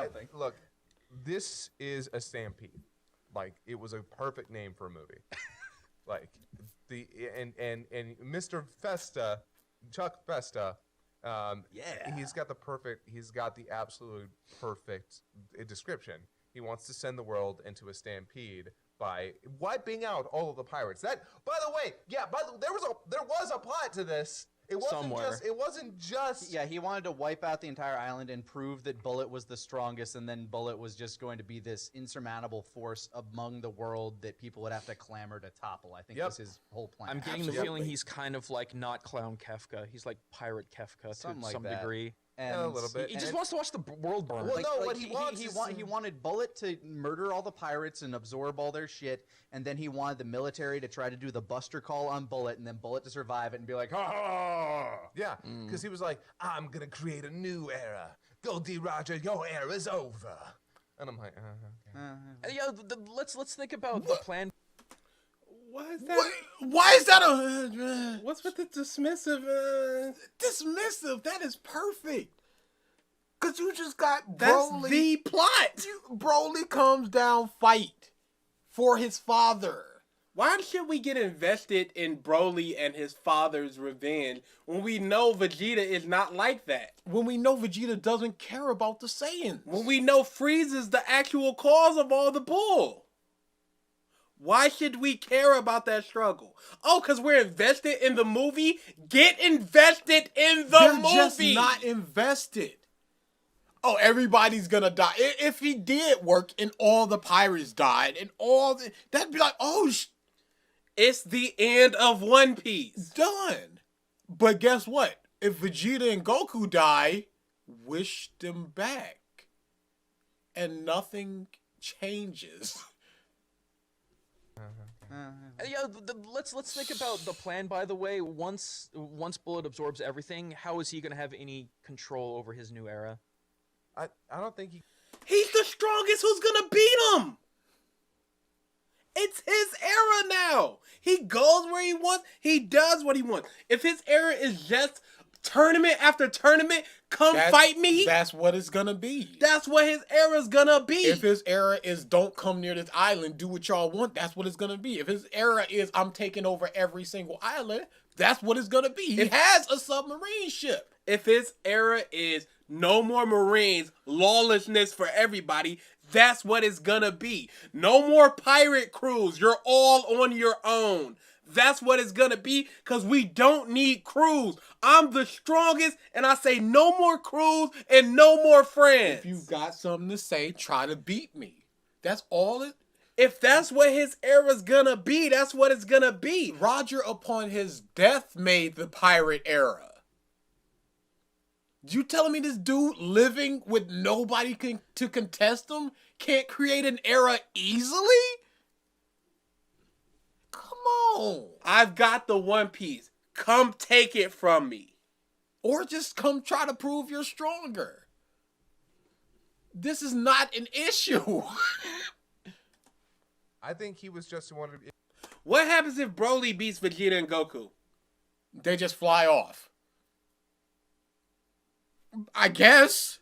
something. Look, this is a Stampede. Like, it was a perfect name for a movie. Like, and Mr. Festa, Chuck Festa, he's got the absolute perfect description. He wants to send the world into a stampede by wiping out all of the pirates. That, by the way, there was a plot to this. It wasn't just. Yeah, he wanted to wipe out the entire island and prove that Bullet was the strongest, and then Bullet was just going to be this insurmountable force among the world that people would have to clamor to topple. I think that's his whole plan. I'm getting the feeling he's kind of like not Clown Kefka. He's like Pirate Kefka to some degree. And a little bit. He just wants to watch the world burn. Well, no, what he wants he wanted Bullet to murder all the pirates and absorb all their shit, and then he wanted the military to try to do the Buster call on Bullet, and then Bullet to survive it and be like, ha ha! Yeah, because he was like, I'm gonna create a new era. Goldie Roger, your era's over. And I'm like, okay. Yeah, let's think about the plan. Why is that? Why is that a... What's with the dismissive? Dismissive? That is perfect. Because you just got That's Broly. the plot. Broly comes down fight for his father. Why should we get invested in Broly and his father's revenge when we know Vegeta is not like that? When we know Vegeta doesn't care about the Saiyans. When we know Frieza's the actual cause of all the bull. Why should we care about that struggle? Oh, because we're invested in the movie? Get invested in the movie! They're just not invested. Oh, everybody's gonna die. If he did work and all the pirates died and that'd be like, oh, it's the end of One Piece. Done. But guess what? If Vegeta and Goku die, wish them back. And nothing changes. Yeah, let's think about the plan. By the way, once Bullet absorbs everything, how is he gonna have any control over his new era? I don't think he. He's the strongest. Who's gonna beat him? It's his era now. He goes where he wants. He does what he wants. If his era is just tournament after tournament, fight me. That's what it's gonna be. That's what his era's gonna be. If his era is don't come near this island, do what y'all want, that's what it's gonna be. If his era is I'm taking over every single island, that's what it's gonna be. He has a submarine ship. If his era is no more Marines, lawlessness for everybody, that's what it's gonna be. No more pirate crews. You're all on your own. That's what it's gonna be, because we don't need crews. I'm the strongest, and I say no more crews and no more friends. If you've got something to say, try to beat me. That's all it... If that's what his era's gonna be, that's what it's gonna be. Roger, upon his death, made the pirate era. You telling me this dude living with nobody to contest him can't create an era easily? Come on. I've got the One Piece. Come take it from me. Or just come try to prove you're stronger. This is not an issue. I think he was just wanted to be. What happens if Broly beats Vegeta and Goku? They just fly off. I guess.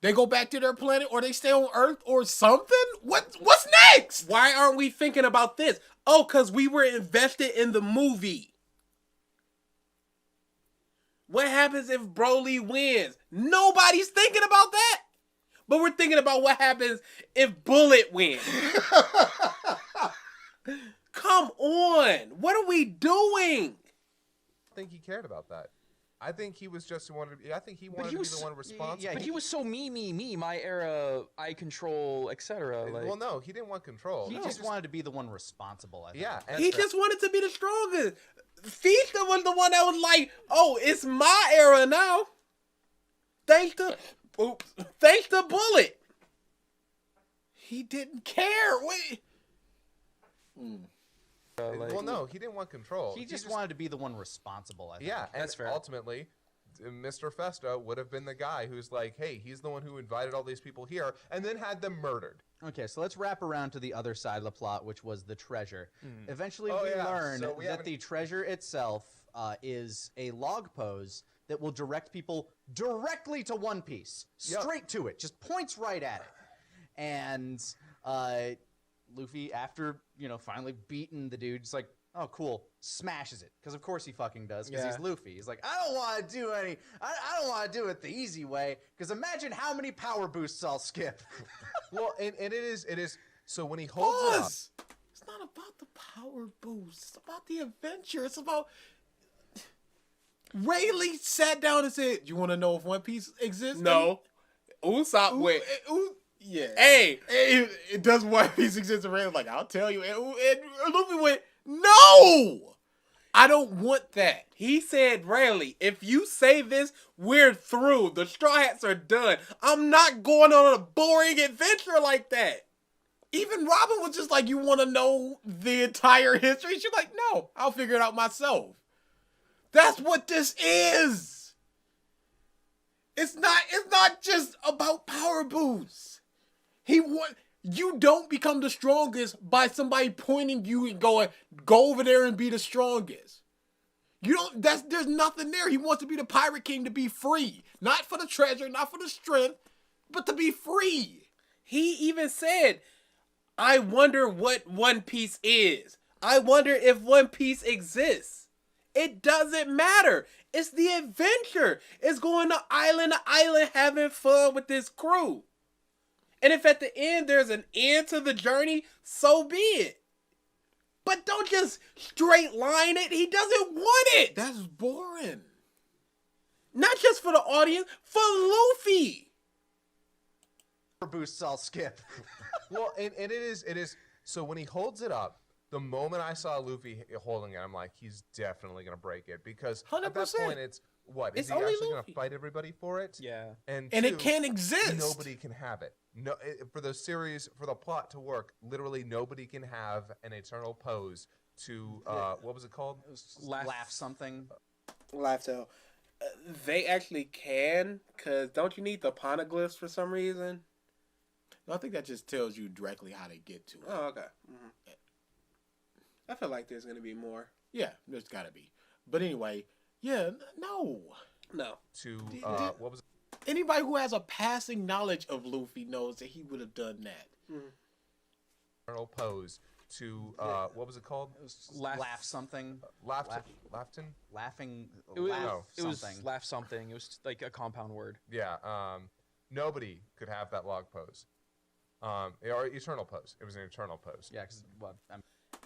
They go back to their planet, or they stay on Earth, or something? What's next? Why aren't we thinking about this? Oh, because we were invested in the movie. What happens if Broly wins? Nobody's thinking about that. But we're thinking about what happens if Bullet wins. Come on. What are we doing? I think he cared about that. I think he was just wanted to be. I think he wanted to be the one responsible. Yeah, but he was so me, my era, I control, etc. Like, well, no, he didn't want control. He just wanted to be the one responsible, I think. Yeah. He just wanted to be the strongest. Fista was the one that was like, oh, it's my era now. Thanks to Bullet. He didn't care. Wait. Well, no, he didn't want control. He just wanted to be the one responsible, I think. Yeah, That's and fair. ultimately, Mr. Festa would have been the guy who's like, hey, he's the one who invited all these people here and then had them murdered. Okay, so let's wrap around to the other side of the plot, which was the treasure. Eventually, Oh, we yeah, learn so we that haven't- the treasure itself is a log pose that will direct people directly to One Piece, straight to it, just points right at it. And Luffy, after finally beating the dude, just like, oh cool, smashes it, because of course he fucking does, because he's Luffy. He's like, I don't want to do I don't want to do it the easy way, because imagine how many power boosts I'll skip. Well, and it is. So when he holds it up, it's not about the power boost. It's about the adventure. It's about Rayleigh sat down and said, "You want to know if One Piece exists?" No. Usopp went. Yeah. Hey, it does One Piece exist? And Rayleigh's like, I'll tell you. And Luffy went, no, I don't want that. he said, Rayleigh, if you say this, we're through. The Straw Hats are done. I'm not going on a boring adventure like that. Even Robin was just like, you want to know the entire history? She's like, no, I'll figure it out myself. That's what this is. It's not just about power boosts. You don't become the strongest by somebody pointing you and going, go over there and be the strongest. There's nothing there. He wants to be the Pirate King, to be free. Not for the treasure, not for the strength, but to be free. He even said, I wonder what One Piece is. I wonder if One Piece exists. It doesn't matter. It's the adventure. It's going to island having fun with this crew. And if at the end there's an end to the journey, so be it. But don't just straight line it. He doesn't want it. That's boring. Not just for the audience, for Luffy. Boosts I'll skip. well, and it is. So when he holds it up, the moment I saw Luffy holding it, I'm like, he's definitely gonna break it, because at that 100%. point it's what? It's Is he only actually gonna Luffy. fight everybody for it? Yeah. And And two, it can't exist. Nobody can have it. No, for the series, for the plot to work, literally nobody can have an eternal pose to what was it called? Laugh something. Lifestyle. They actually can, because don't you need the poneglyphs for some reason? No, I think that just tells you directly how to get to it. Oh, okay. Mm-hmm. I feel like there's going to be more. Yeah, there's got to be. But anyway, yeah, no. No. To what was it? Anybody who has a passing knowledge of Luffy knows that he would have done that. Mm-hmm. Eternal pose to what was it called? Laugh something. Laughton. Laughing. It was, laugh it was something. laugh something. It was like a compound word. Yeah. Nobody could have that log pose. Or eternal pose. It was an eternal pose. Yeah, because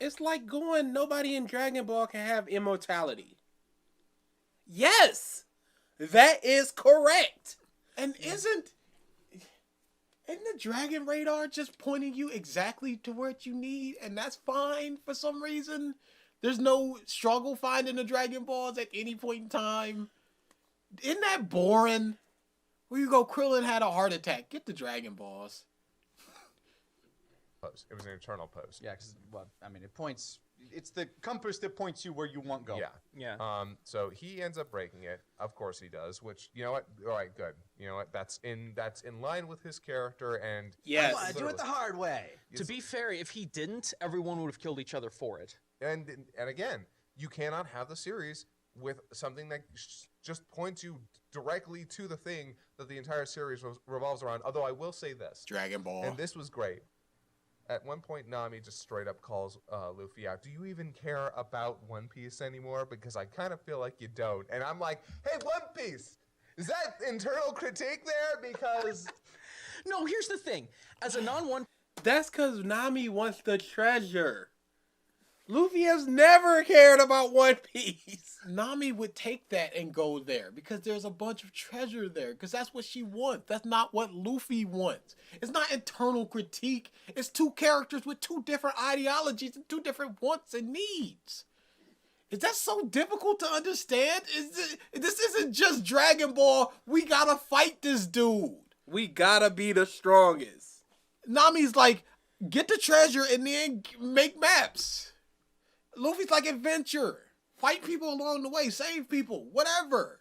It's like going, nobody in Dragon Ball can have immortality. Yes! That is correct. And isn't the Dragon Radar just pointing you exactly to what you need? And that's fine for some reason. There's no struggle finding the Dragon Balls at any point in time. Isn't that boring? Where you go, Krillin had a heart attack. Get the Dragon Balls. Pose. It was an eternal pose. yeah, because it points. It's the compass that points you where you want to go. Yeah. Yeah. So he ends up breaking it. Of course he does. Which, you know what? All right, good. You know what? That's in line with his character. And Yes. I want to do it the hard way. To be fair, if he didn't, everyone would have killed each other for it. And again, you cannot have the series with something that just points you directly to the thing that the entire series revolves around. Although I will say this, Dragon Ball. and this was great. At one point, Nami just straight up calls Luffy out. Do you even care about One Piece anymore? Because I kind of feel like you don't. And I'm like, hey, One Piece, is that internal critique there? Because No, here's the thing. As a non-one, That's because Nami wants the treasure. Luffy has never cared about One Piece. Nami would take that and go there because there's a bunch of treasure there because that's what she wants. That's not what Luffy wants. It's not internal critique. It's two characters with two different ideologies and two different wants and needs. Is that so difficult to understand? This isn't just Dragon Ball. We gotta fight this dude. We gotta be the strongest. Nami's like, get the treasure and then make maps. Luffy's like, adventure. Fight people along the way. Save people. Whatever.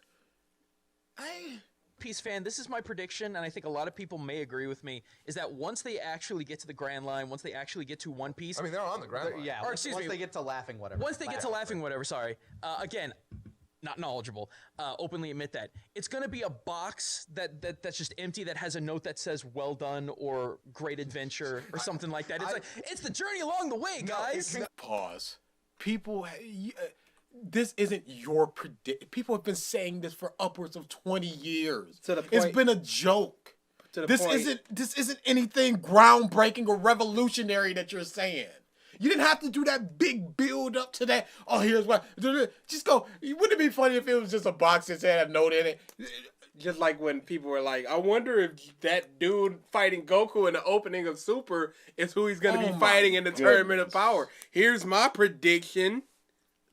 Piece fan, this is my prediction, and I think a lot of people may agree with me, is that once they actually get to the Grand Line, once they actually get to One Piece, I mean, they're on the ground line. Yeah, Or, once excuse me, they get to laughing, whatever. once they get to laughing, whatever, sorry. Again, not knowledgeable, openly admit that it's going to be a box that's just empty that has a note that says "well done" or "great adventure" or something like that. It's like it's the journey along the way, guys. Pause. People, this isn't your predict. People have been saying this for upwards of 20 years. To the It's point- been a joke. To the This point- isn't anything groundbreaking or revolutionary that you're saying. You didn't have to do that big build up to that. Oh, here's what. Just go. Wouldn't it be funny if it was just a box that had a note in it? Just like when people were like, I wonder if that dude fighting Goku in the opening of Super is who he's going to Oh be my fighting in the Tournament of goodness. Power. Here's my prediction.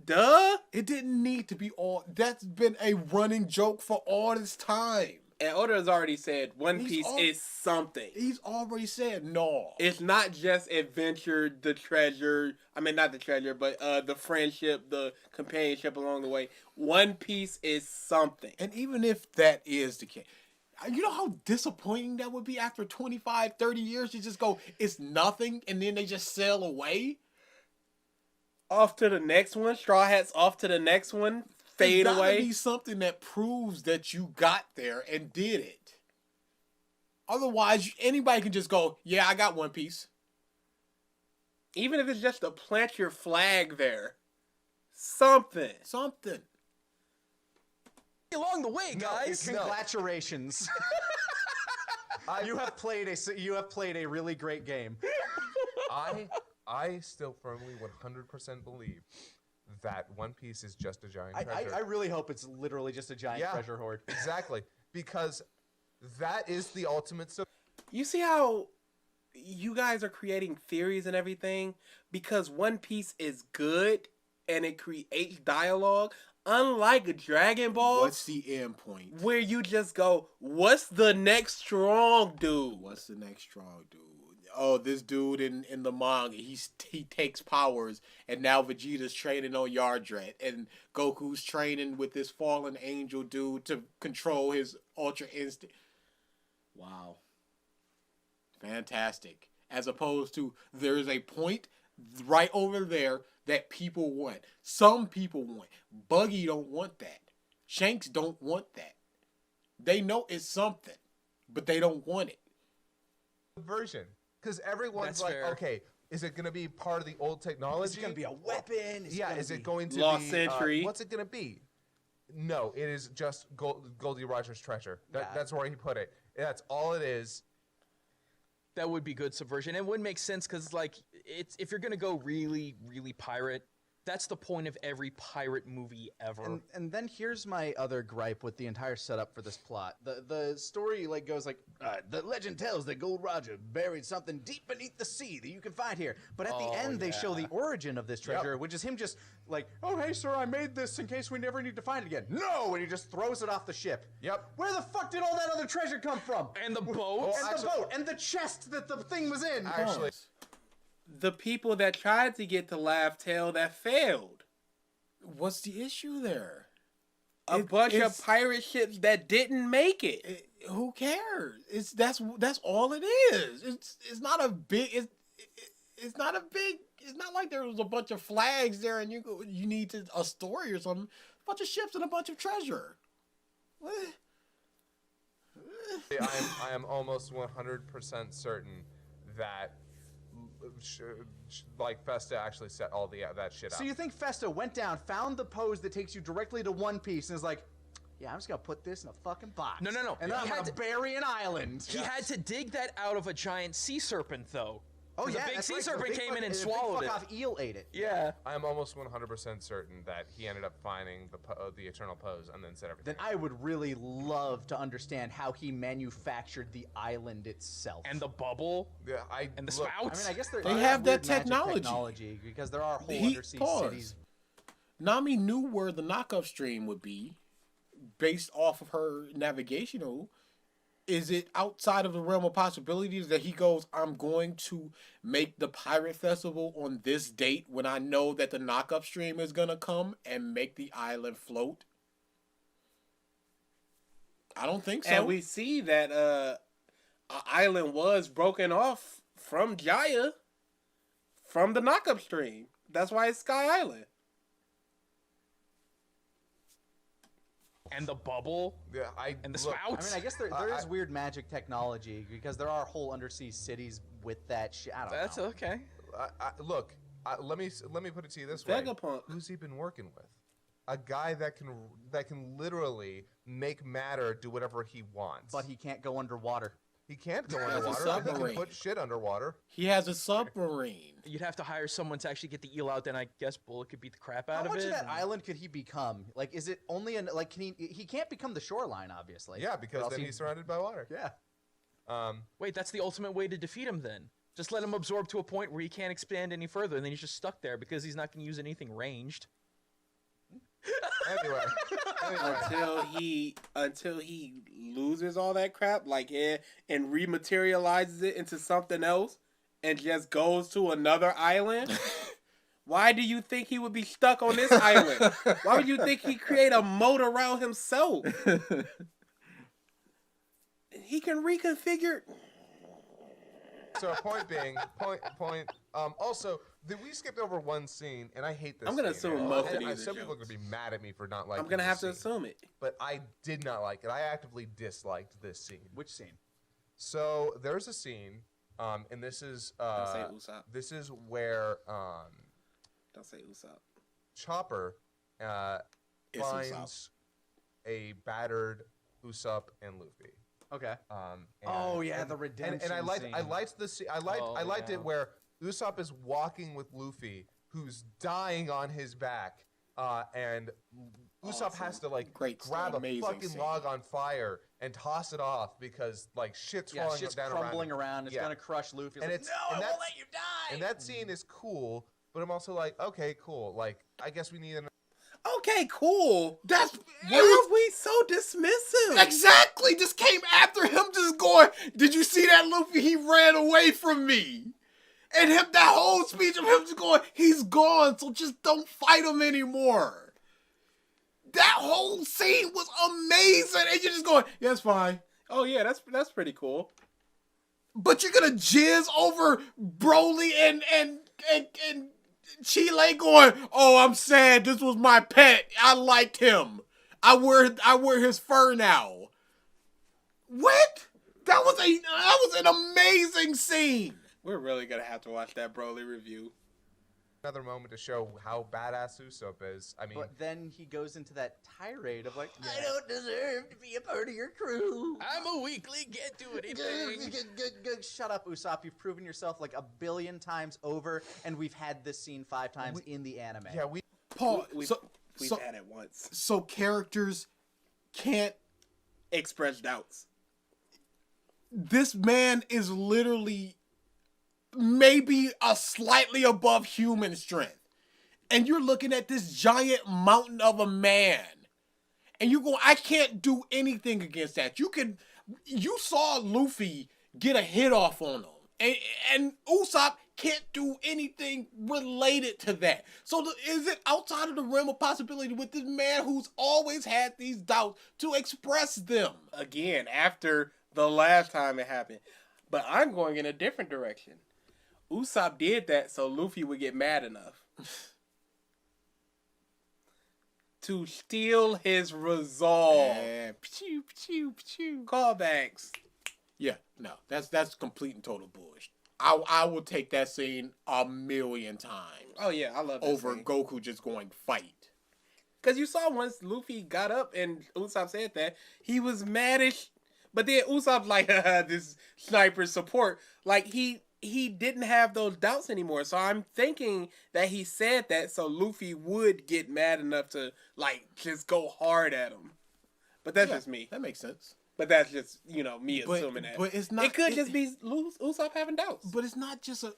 Duh. It didn't need to be all. That's been a running joke for all this time. And Oda has already said One He's Piece al- is something. He's already said no. It's not just adventure, the treasure. I mean, not the treasure, but the friendship, the companionship along the way. One Piece is something. And even if that is the case, you know how disappointing that would be after 25, 30 years to just go, it's nothing, and then they just sail away? Off to the next one. Straw Hats off to the next one. Fade There's gotta away. be something that proves that you got there and did it. Otherwise, anybody can just go, yeah, I got One Piece. Even if it's just to plant your flag there. Something. Something. Along the way, guys. Congratulations. You have played a really great game. I still firmly 100% believe that One Piece is just a giant I treasure. really hope it's literally just a giant treasure hoard. Exactly. Because that is the ultimate. You see how you guys are creating theories and everything? Because One Piece is good and it creates dialogue. Unlike Dragon Ball, What's the end point? where you just go, what's the next strong dude? What's the next strong dude? Oh, this dude in the manga, he takes powers, and now Vegeta's training on Yardrat, and Goku's training with this fallen angel dude to control his Ultra Instinct. Wow. Fantastic. As opposed to, there's a point right over there that people want. Some people want. Buggy don't want that. Shanks don't want that. They know it's something, but they don't want it. Version. Because everyone's That's like, fair. okay, is it going to be part of the old technology? Is it gonna be a weapon? Is it going to Lost be Century? what's it going to be? No, it is just Goldie Roger's treasure. That's where he put it. That's all it is. That would be good subversion. It would make sense because, like, it's if you're gonna go really, really pirate, that's the point of every pirate movie ever. And then here's my other gripe with the entire setup for this plot. The story goes like, the legend tells that Gold Roger buried something deep beneath the sea that you can find here. But at the end, they show the origin of this treasure, which is him just like, oh, hey, sir, I made this in case we never need to find it again. No! And he just throws it off the ship. Yep. Where the fuck did all that other treasure come from? And the boat. And the boat, and the chest that the thing was in. Actually, The people that tried to get to Laugh Tale that failed. What's the issue there? A bunch of pirate ships that didn't make it. Who cares? That's all it is. It's not a big. It's not a big. It's not like there was a bunch of flags there and you need a story or something. A bunch of ships and a bunch of treasure. What? I am almost 100% certain that like Festa actually set all that shit up. So you think Festa went down, found the pose that takes you directly to One Piece, and is like, yeah, I'm just gonna put this in a fucking box. No. And then I'm He had gonna bury an island. He had to dig that out of a giant sea serpent, though. Oh 'Cause yeah, a big that's sea right, the serpent big came in and fuck- swallowed the big it. fuck off eel ate it. Yeah. I am almost 100% certain that he ended up finding the eternal pose and then set everything. Then I would really love to understand how he manufactured the island itself. And the bubble. And the I spouts. mean, I guess They they have that weird magic technology. because there are whole He undersea paused. cities. Nami knew where the knockup stream would be, based off of her navigational. Is it outside of the realm of possibilities that he goes, I'm going to make the pirate festival on this date when I know that the knockup stream is going to come and make the island float? I don't think so. And we see that an island was broken off from Jaya from the knockup stream. That's why it's Sky Island. and the bubble Yeah, and the look, spouts. I mean, I guess there is weird magic technology because there are whole undersea cities with that shit. I don't know. That's okay. Look, let me put it to you this way: Vegapunk. who's he been working with? A guy that can literally make matter do whatever he wants. But he can't go underwater. He can't go He has a underwater. He can submarine. put shit underwater. He has a submarine. You'd have to hire someone to actually get the eel out. Then I guess Bullet could beat the crap out How of much it. of that island could he become? Like, is it only like can he can't become the shoreline, obviously. Yeah, Or because else then he's surrounded by water. Yeah. Wait, that's the ultimate way to defeat him. Then just let him absorb to a point where he can't expand any further, and then he's just stuck there because he's not going to use anything ranged. Anyway. until he loses all that crap, like and rematerializes it into something else, and just goes to another island. Why do you think he would be stuck on this island? Why would you think he create a moat around himself? He can reconfigure. So point being, also, we skipped over one scene, and I hate this. I'm gonna scene, assume right? most of And these are some people are jokes. gonna be mad at me for not liking. I'm gonna this have to scene, assume it. but I did not like it. I actively disliked this scene. Which scene? So there's a scene, and this is Don't say Usopp. this is where Don't say Usopp. Chopper It's finds a battered Usopp and Luffy. Okay. And, yeah, and- the redemption And I liked scene. the scene. I liked yeah. it where Usopp is walking with Luffy, who's dying on his back, and Usopp has to like great, grab a amazing fucking scene. log on fire and toss it off because like shit's Yeah, falling shit's down crumbling around. around. It's Yeah. gonna crush Luffy. And Like, it's- no, and I won't that's- let you die. And that scene is cool, but I'm also like, okay, cool. Like, I guess we need an. Okay, cool. That's Why are we so dismissive? exactly. Just came after him, just going. Did you see that, Luffy? He ran away from me, and him. That whole speech of him just going, he's gone. So just don't fight him anymore. That whole scene was amazing, and you're just going, yeah, it's fine. Oh yeah, that's pretty cool. But you're gonna jizz over Broly and Chile going, oh, I'm sad. This was my pet. I liked him. I wear his fur now. What? That was an amazing scene. We're really gonna have to watch that Broly review. Another moment to show how badass Usopp is. I mean, But then he goes into that tirade of like, I don't deserve to be a part of your crew. I'm a weakling, can't do anything. Shut up, Usopp. You've proven yourself like 1 billion times over, and we've had this scene 5 times in the anime. yeah, we Paul, We've so had it once. characters can't. Express doubts. This man is literally maybe a slightly above human strength. And you're looking at this giant mountain of a man. And you're going, I can't do anything against that. You saw Luffy get a hit off on him. And Usopp can't do anything related to that. So is it outside of the realm of possibility with this man who's always had these doubts to express them? Again, after the last time it happened. But I'm going in a different direction. Usopp did that so Luffy would get mad enough to steal his resolve. And pew, pew, pew. Callbacks. Yeah, no, that's complete and total bullshit. I will take that scene 1,000,000 times Oh yeah, I love that over scene. Goku just going fight. Because you saw once Luffy got up and Usopp said that, he was maddish. But then Usopp's like, this sniper support. Like, he didn't have those doubts anymore. So I'm thinking that he said that so Luffy would get mad enough to, like, just go hard at him. But that's just me. That makes sense. But that's just, me assuming that. But it's not. It could just be Usopp having doubts. But it's not just a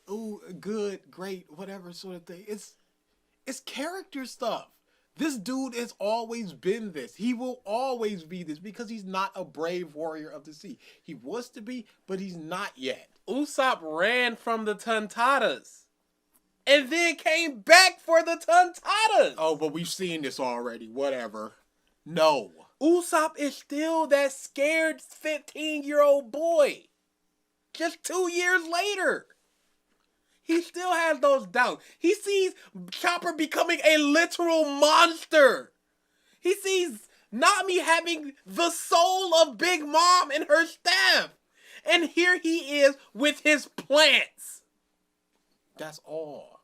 good, great, whatever sort of thing. It's character stuff. This dude has always been this. He will always be this because he's not a brave warrior of the sea. He wants to be, but he's not yet. Usopp ran from the Tontatas. And then came back for the Tontatas. Oh, but we've seen this already. Whatever. No. Usopp is still that scared 15-year-old boy. Just 2 years later. He still has those doubts. He sees Chopper becoming a literal monster. He sees Nami having the soul of Big Mom and her staff. And here he is with his plants. That's all.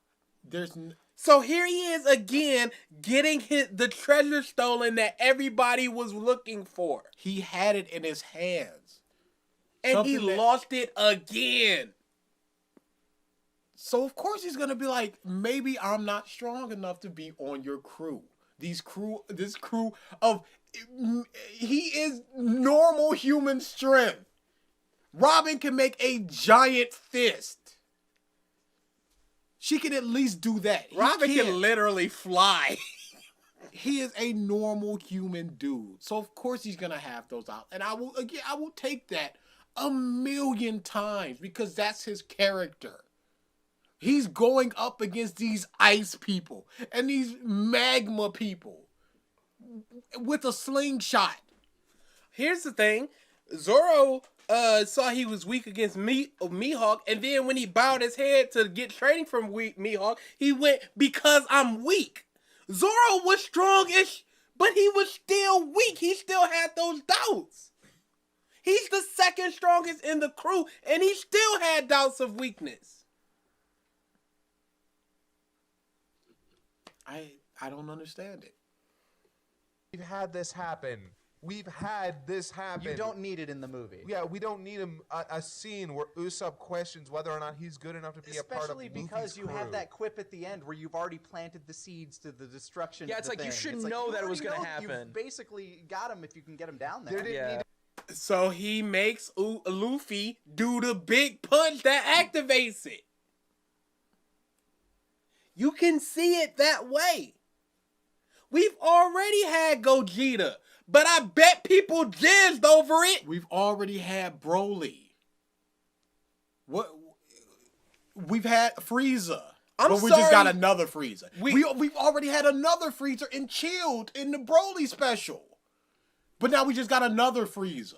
So here he is again getting the treasure stolen that everybody was looking for. He had it in his hands. And he lost it again. So of course he's gonna be like, maybe I'm not strong enough to be on your crew. This crew of, he is normal human strength. Robin can make a giant fist. She can at least do that. Robin can literally fly. He is a normal human dude. So of course he's gonna have those out. And I will take that 1,000,000 times because that's his character. He's going up against these ice people and these magma people with a slingshot. Here's the thing. Zoro saw he was weak against Mihawk, and then when he bowed his head to get training from Mihawk, he went, because I'm weak. Zoro was strongish, but he was still weak. He still had those doubts. He's the second strongest in the crew, and he still had doubts of weakness. I don't understand it. We've had this happen. You don't need it in the movie. Yeah, we don't need a scene where Usopp questions whether or not he's good enough to be a part of Luffy's Especially because you crew. have that quip at the end where you've already planted the seeds to the destruction. Yeah, of it's the like you thing. should It's like, know you that it was already gonna know happen. You've basically got him if you can get him down There there. didn't Yeah. need So he makes Luffy do the big punch that activates it. You can see it that way. We've already had Gogeta, but I bet people jizzed over it. We've already had Broly. We've had Frieza. But we just got another Frieza. We've already had another Frieza in Chilled in the Broly special. But now we just got another Frieza.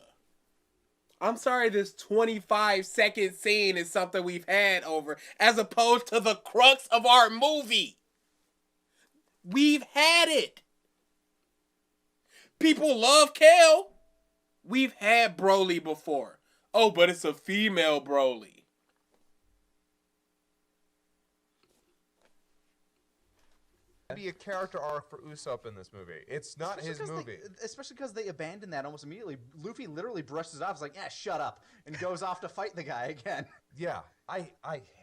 I'm sorry, this 25-second scene is something we've had over, as opposed to the crux of our movie. We've had it. People love Kale. We've had Broly before. Oh, but it's a female Broly. be a character arc for Usopp in this movie. It's not his movie. Especially because they abandoned that almost immediately. Luffy literally brushes it off. He's like, yeah, shut up. And goes off to fight the guy again. Yeah, I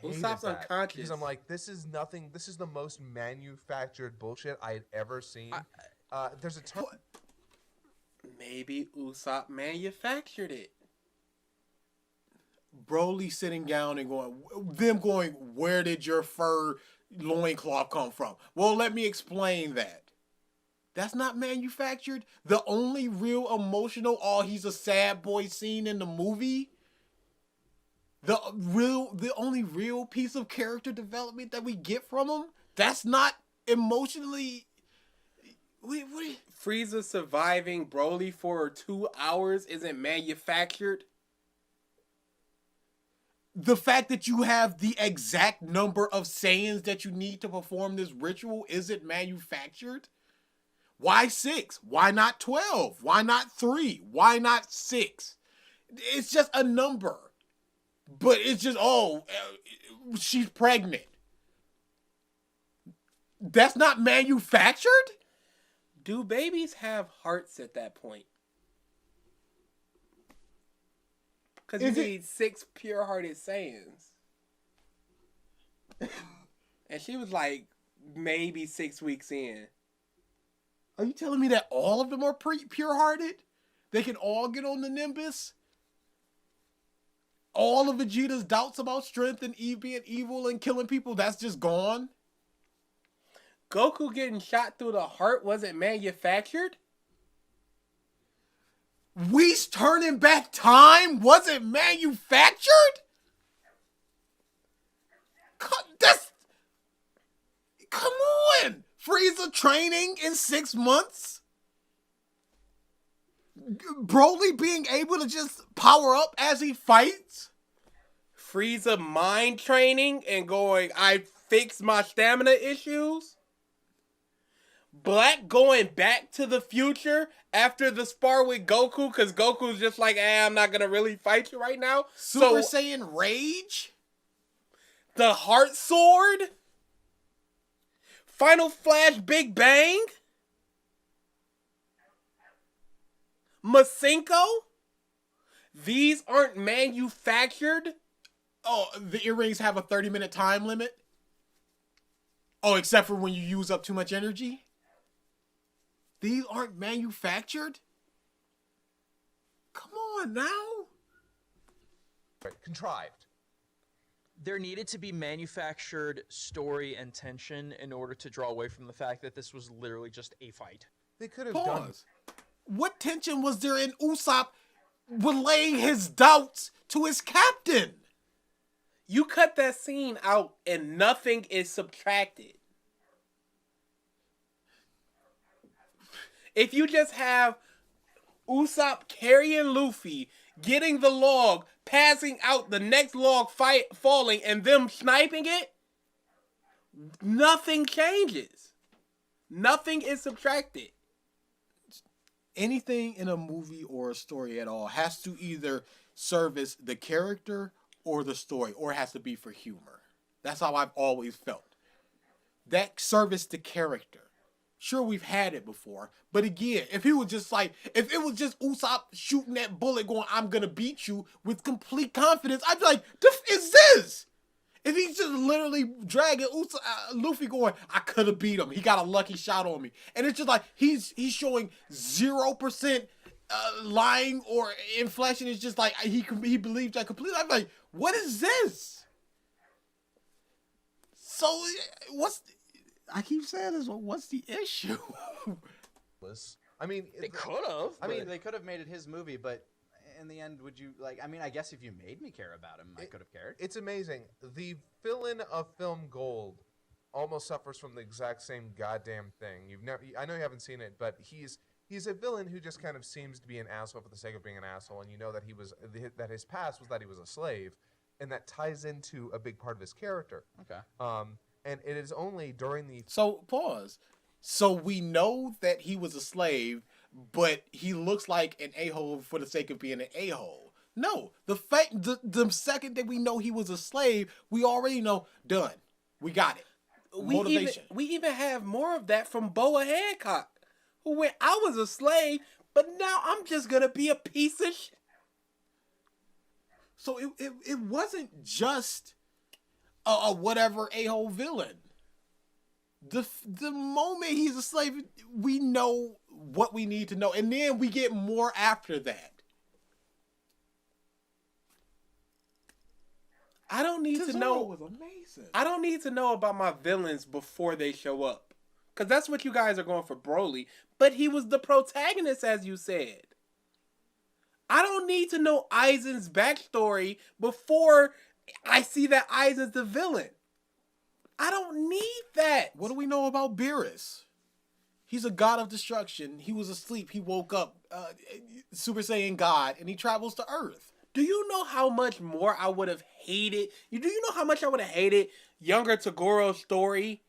hated Usopp's that. unconscious. Because I'm like, this is nothing. This is the most manufactured bullshit I had ever seen. There's a ton. Maybe Usopp manufactured it. Broly sitting down and going, where did your fur loincloth come from? Well, let me explain that. That's not manufactured. The only real emotional, he's a sad boy scene in the movie. The only real piece of character development that we get from him, that's not emotionally. Frieza surviving Broly for 2 hours isn't manufactured. The fact that you have the exact number of Saiyans that you need to perform this ritual isn't manufactured. Why 6? Why not 12? Why not 3? Why not 6? It's just a number. But it's just, she's pregnant. That's not manufactured? Do babies have hearts at that point? Because you need 6 pure-hearted Saiyans. And she was like maybe 6 weeks in. Are you telling me that all of them are pure-hearted? They can all get on the Nimbus? All of Vegeta's doubts about strength and being evil and killing people, that's just gone? Goku getting shot through the heart wasn't manufactured? Whis turning back time wasn't manufactured? Come on! Frieza training in 6 months? Broly being able to just power up as he fights? Frieza mind training and going, I fixed my stamina issues? Black going back to the future after the spar with Goku, because Goku's just like, I'm not gonna really fight you right now. Super So Saiyan Rage? the Heart Sword? Final Flash Big Bang? Masenko? These aren't manufactured? Oh, the earrings have a 30-minute time limit? Oh, except for when you use up too much energy? These aren't manufactured? Come on now. Contrived. There needed to be manufactured story and tension in order to draw away from the fact that this was literally just a fight. They could have done. Pause. What tension was there in Usopp relaying his doubts to his captain? You cut that scene out and nothing is subtracted. If you just have Usopp carrying Luffy, getting the log, passing out, the next log falling, and them sniping it, nothing changes. Nothing is subtracted. Anything in a movie or a story at all has to either service the character or the story, or it has to be for humor. That's how I've always felt. That service the character. Sure, we've had it before, but again, if it was just Usopp shooting that bullet going, I'm gonna beat you with complete confidence, I'd be like, the f is this? If he's just literally dragging Luffy going, I could have beat him. He got a lucky shot on me. And it's just like, he's showing 0% lying or inflection. It's just like, he believes that completely. I'm like, what is this? So, I keep saying this, what's the issue? I mean, They could have. I mean, they could have made it his movie, but in the end, would you like? I mean, I guess if you made me care about him, I could have cared. it's amazing. The villain of Film Gold almost suffers from the exact same goddamn thing. I know you haven't seen it, but he's a villain who just kind of seems to be an asshole for the sake of being an asshole, and you know that that his past was that he was a slave, and that ties into a big part of his character. Okay. And it is only during the So, pause. So we know that he was a slave, but he looks like an a-hole for the sake of being an a-hole. No, the second that we know he was a slave, we already know, done. We got it. Motivation. We even have more of that from Boa Hancock, who went, I was a slave, but now I'm just gonna be a piece of shit. So it wasn't just a whatever a-hole villain. The moment he's a slave, we know what we need to know, and then we get more after that. I don't need to know. Was amazing. I don't need to know about my villains before they show up, because that's what you guys are going for Broly. But he was the protagonist, as you said. I don't need to know Aizen's backstory before I see that Aizen's the villain. I don't need that. What do we know about Beerus? He's a god of destruction. He was asleep. He woke up, Super Saiyan God, and he travels to Earth. Do you know how much more I would have hated? Do you know how much I would have hated younger Togoro's story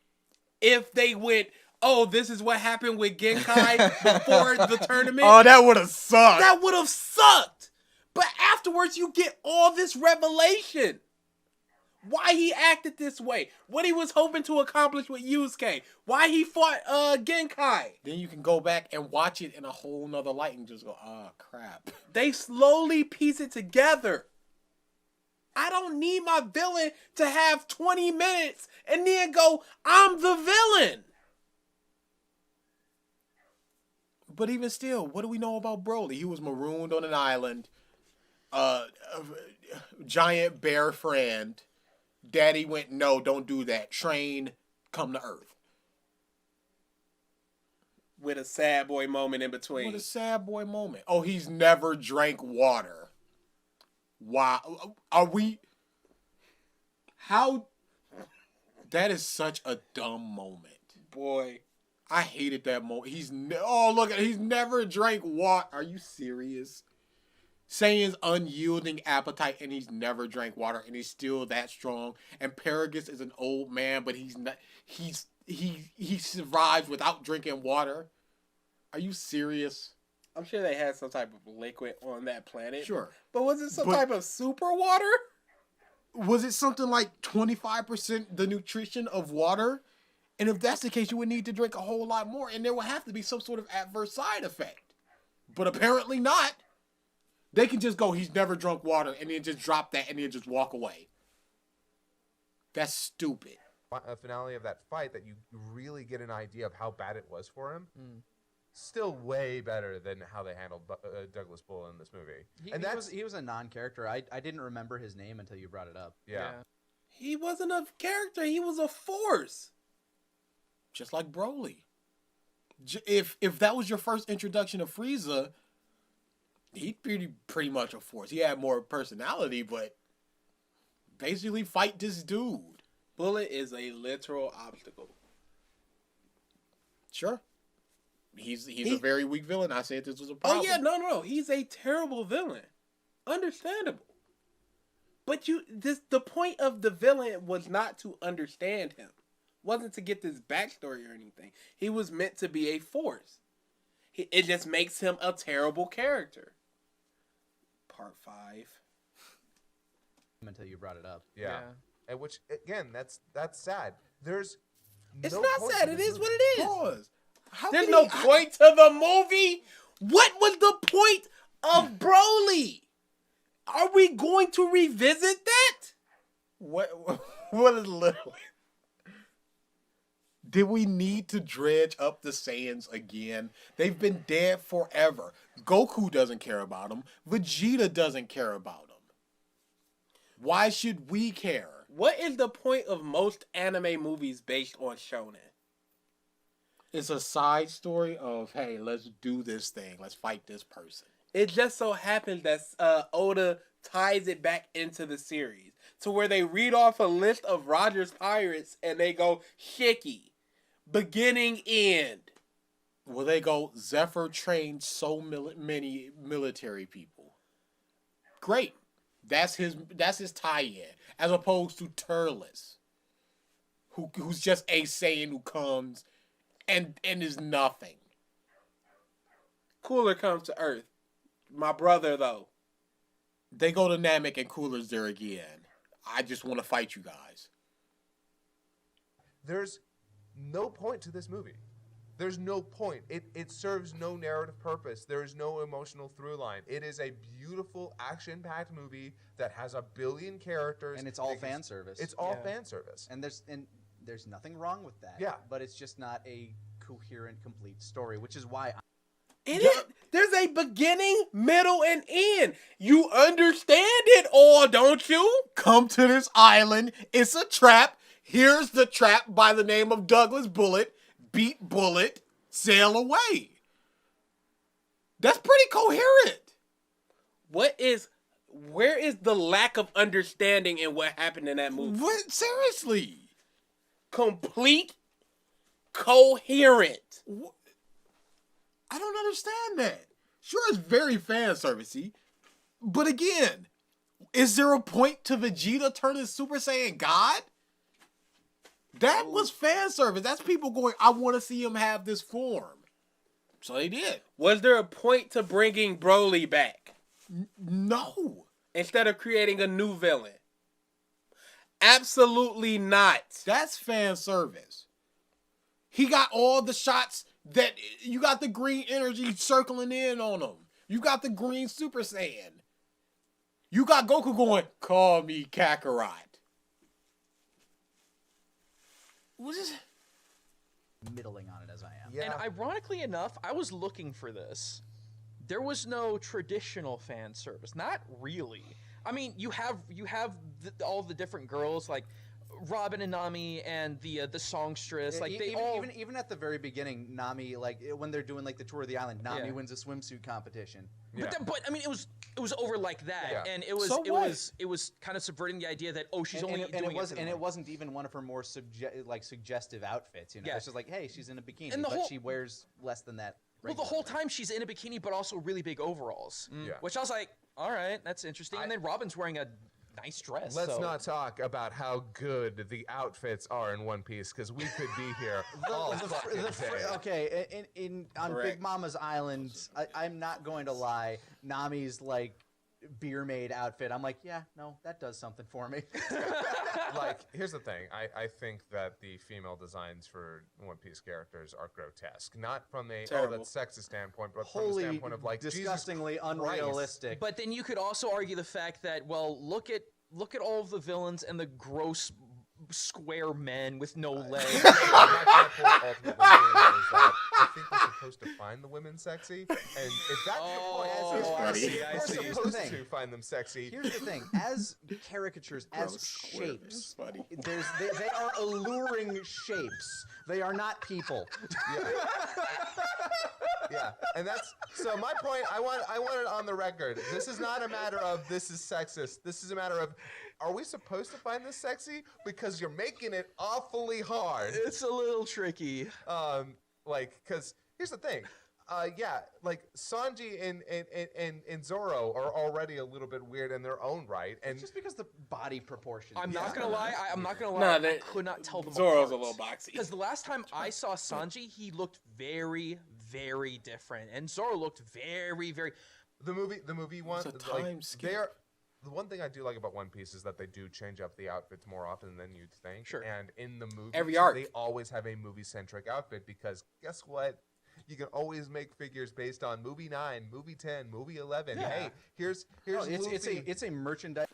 if they went, oh, this is what happened with Genkai before the tournament? Oh, that would have sucked. That would have sucked. But afterwards, you get all this revelation. Why he acted this way. What he was hoping to accomplish with Yusuke. Why he fought Genkai. Then you can go back and watch it in a whole nother light and just go, oh, crap. They slowly piece it together. I don't need my villain to have 20 minutes and then go, I'm the villain. But even still, what do we know about Broly? He was marooned on an island. Giant bear friend. Daddy went, no, don't do that. Train, come to Earth. With a sad boy moment in between. What a sad boy moment. Oh, he's never drank water. Wow. Are we... How... That is such a dumb moment. Boy. I hated that moment. Oh, look, he's never drank water. Are you serious? Saiyan's unyielding appetite, and he's never drank water, and he's still that strong. And Paragus is an old man, but he's not. he survived without drinking water. Are you serious? I'm sure they had some type of liquid on that planet. Sure. But was it some type of super water? Was it something like 25% the nutrition of water? And if that's the case, you would need to drink a whole lot more, and there would have to be some sort of adverse side effect. But apparently not. They can just go, he's never drunk water, and then just drop that, and then just walk away. That's stupid. A finale of that fight that you really get an idea of how bad it was for him. Still way better than how they handled Douglas Bull in this movie. He was a non-character. I didn't remember his name until you brought it up. Yeah. He wasn't a character. He was a force. Just like Broly. If that was your first introduction of Frieza, he'd be pretty much a force. He had more personality, but basically fight this dude. Bullet is a literal obstacle. Sure. He's a very weak villain. I said this was a problem. Oh yeah, no. He's a terrible villain. Understandable. But the point of the villain was not to understand him. Wasn't to get this backstory or anything. He was meant to be a force. It just makes him a terrible character. Part 5. Until you brought it up. Yeah. And which again, that's sad. There's It's no not point sad. to It this is movie. what it is. Pause. How There's can no he- point to the movie. What was the point of Broly? Are we going to revisit that? What is literally? Did we need to dredge up the Saiyans again? They've been dead forever. Goku doesn't care about them. Vegeta doesn't care about them. Why should we care? What is the point of most anime movies based on shonen? It's a side story of, hey, let's do this thing. Let's fight this person. It just so happens that Oda ties it back into the series to where they read off a list of Roger's pirates and they go Shiki, beginning, end. Well, they go, Zephyr trained so many military people. Great. That's his tie-in, as opposed to Turles, who's just a Saiyan who comes and is nothing. Cooler comes to Earth. My brother, though. They go to Namek and Cooler's there again. I just want to fight you guys. There's no point to this movie. There's no point. It serves no narrative purpose. There is no emotional through line. It is a beautiful, action-packed movie that has a billion characters. And it's all fan service. It's all fan service. And there's nothing wrong with that. Yeah. But it's just not a coherent, complete story, which is why There's a beginning, middle, and end. You understand it all, don't you? Come to this island. It's a trap. Here's the trap by the name of Douglas Bullet. Beat Bullet. Sail away. That's pretty coherent. Where is the lack of understanding in what happened in that movie? What? Seriously? Complete, coherent. I don't understand that. Sure, it's very fan servicey, but again, is there a point to Vegeta turning Super Saiyan God? That was fan service. That's people going, I want to see him have this form. So they did. Was there a point to bringing Broly back No. instead of creating a new villain? Absolutely not. That's fan service. He got all the shots that you got the green energy circling in on him. You got the green Super Saiyan. You got Goku going, call me Kakarot. What is it? middling on it as I am. Yeah. And ironically enough, I was looking for this. There was no traditional fan service. Not really. I mean, you have all the different girls like Robin and Nami and the songstress. Like they all even at the very beginning, Nami, like when they're doing like the tour of the island, Nami wins a swimsuit competition. But I mean, it was over like that, Yeah. and it was So what? it was kind of subverting the idea that she's only doing it for the it money. wasn't even one of her more suggestive outfits. You know, Yeah. it's just like, hey, she's in a bikini, And the but whole- she wears less than that. Well, the whole regularly. time she's in a bikini, but also really big overalls. Yeah. Which I was like, all right, that's interesting. And then Robin's wearing a nice dress. Let's so. not talk about how good the outfits are in One Piece, because we could be here all fucking day. Okay, on Correct. Big Mama's Island, I'm not going to lie. Nami's like beer maid outfit. I'm like, yeah, no, that does something for me. Like, here's the thing. I think that the female designs for One Piece characters are grotesque. Not from a Terrible. that's sexist standpoint, but from the Wholly standpoint of like disgustingly Jesus Christ. unrealistic. But then you could also argue the fact that, well, look at all of the villains and the gross square men with no legs. My point ultimately being is that I think we're supposed to find the women sexy, and if that's your point, I see. we're supposed to find them sexy. Here's the thing: as caricatures, as Gross square man, shapes, buddy. they are alluring shapes. They are not people. Yeah, and that's so. My point. I want it on the record. This is not a matter of this is sexist. This is a matter of, are we supposed to find this sexy? Because you're making it awfully hard. It's a little tricky. Because here's the thing. Yeah, like Sanji and Zoro are already a little bit weird in their own right, and Just because the body proportions. I'm not gonna lie. I'm not gonna lie. Nah, I they- could not tell them Zoro's apart. a little boxy. Because the last time I saw Sanji, he looked very, very different, and Zoro looked very, very. the movie one, It's a time skip. they're the one thing I do like about One Piece is that they do change up the outfits more often than you'd think. Sure. And in the movie, Every arc. they always have a movie-centric outfit because guess what? You can always make figures based on movie 9, movie 10, movie 11. Yeah. Hey, here's No, it's Luffy. a merchandise.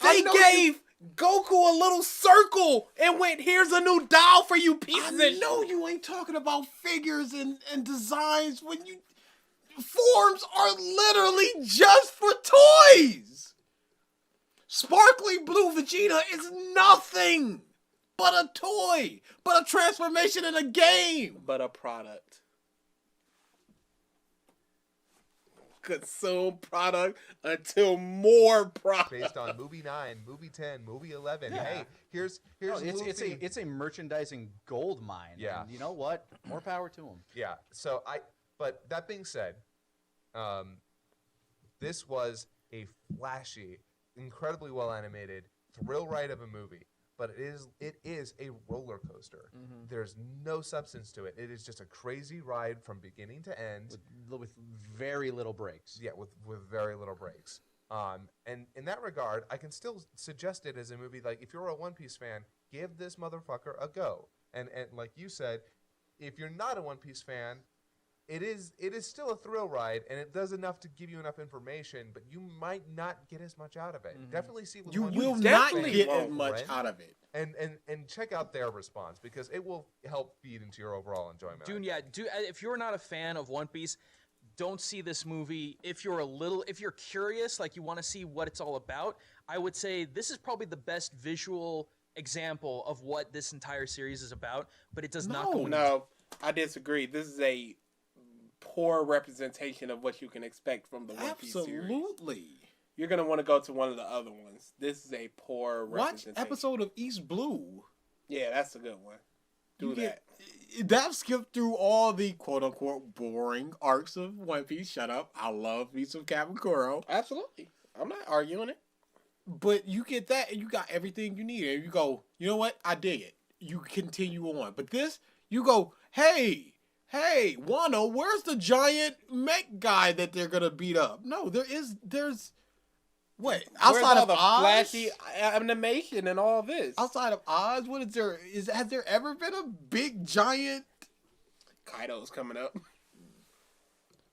They gave Goku a little circle and went, "Here's a new doll for you pieces I of shit." know you ain't talking about figures and designs when you forms are literally just for toys. Sparkly blue Vegeta is nothing but a toy, but a transformation in a game. But a product. Consume product until more product. based on movie 9, movie 10, movie 11. Yeah. Hey, here's No, Luffy. it's a merchandising gold mine. Yeah. And you know what? More power to them. Yeah. So but that being said, this was a flashy, incredibly well animated thrill ride of a movie, but it is a roller coaster. Mm-hmm. There's no substance to it. It is just a crazy ride from beginning to end. With very little breaks. Yeah, with very little breaks. And in that regard, I can still suggest it as a movie. Like, if you're a One Piece fan, give this motherfucker a go. And like you said, if you're not a One Piece fan, it is still a thrill ride, and it does enough to give you enough information, but you might not get as much out of it. Definitely see what You One will Piece not definitely get as won't, much Brent. out of it. and check out their response because it will help feed into your overall enjoyment. Dude, yeah. If you're not a fan of One Piece, don't see this movie. If you're curious, like you want to see what it's all about, I would say this is probably the best visual example of what this entire series is about. But it does not go into No, I disagree. This is a poor representation of what you can expect from the One Piece series. Absolutely. You're gonna want to go to one of the other ones. This is a poor Watch representation. episode of East Blue. Yeah, that's a good one. Do You that. That skipped through all the quote unquote boring arcs of One Piece. Shut up. I love me some Kamakuro. Absolutely. I'm not arguing it. But you get that and you got everything you need. And you go, you know what? I dig it. You continue on. But this, you go, hey, Wano, where's the giant mech guy that they're gonna beat up? No, there's what? Where's Outside all of the Oz? flashy animation and all this? Outside of Oz, what is there? Has there ever been a big giant? Kaido's coming up.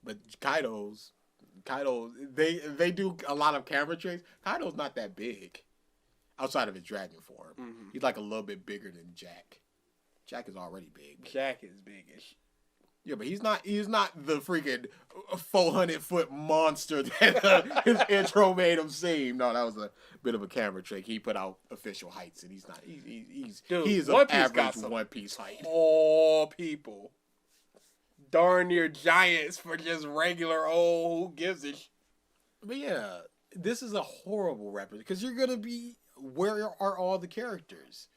But Kaido's, they do a lot of camera tricks. Kaido's not that big, outside of his dragon form. Mhm. He's like a little bit bigger than Jack. Jack is already big. Jack is biggish. Yeah, but he's not the freaking 400-foot monster that his intro made him seem. No, that was a bit of a camera trick. He put out official heights, and he's not. Dude, He's One an Piece got average some One Piece height. All people. Darn near giants for just regular old who gives a But yeah, this is a horrible representation because you're gonna be. Where are all the characters?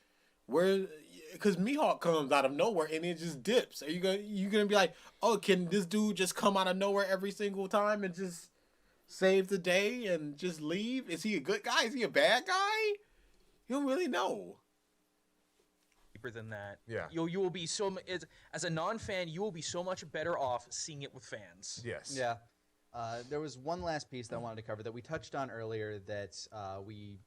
Where? Because Mihawk comes out of nowhere and it just dips. Are you gonna be like, oh, can this dude just come out of nowhere every single time and just save the day and just leave? Is he a good guy? Is he a bad guy? You don't really know. Deeper than that. Yeah. You will be as a non-fan, you will be so much better off seeing it with fans. Yes. Yeah. There was one last piece that I wanted to cover that we touched on earlier that we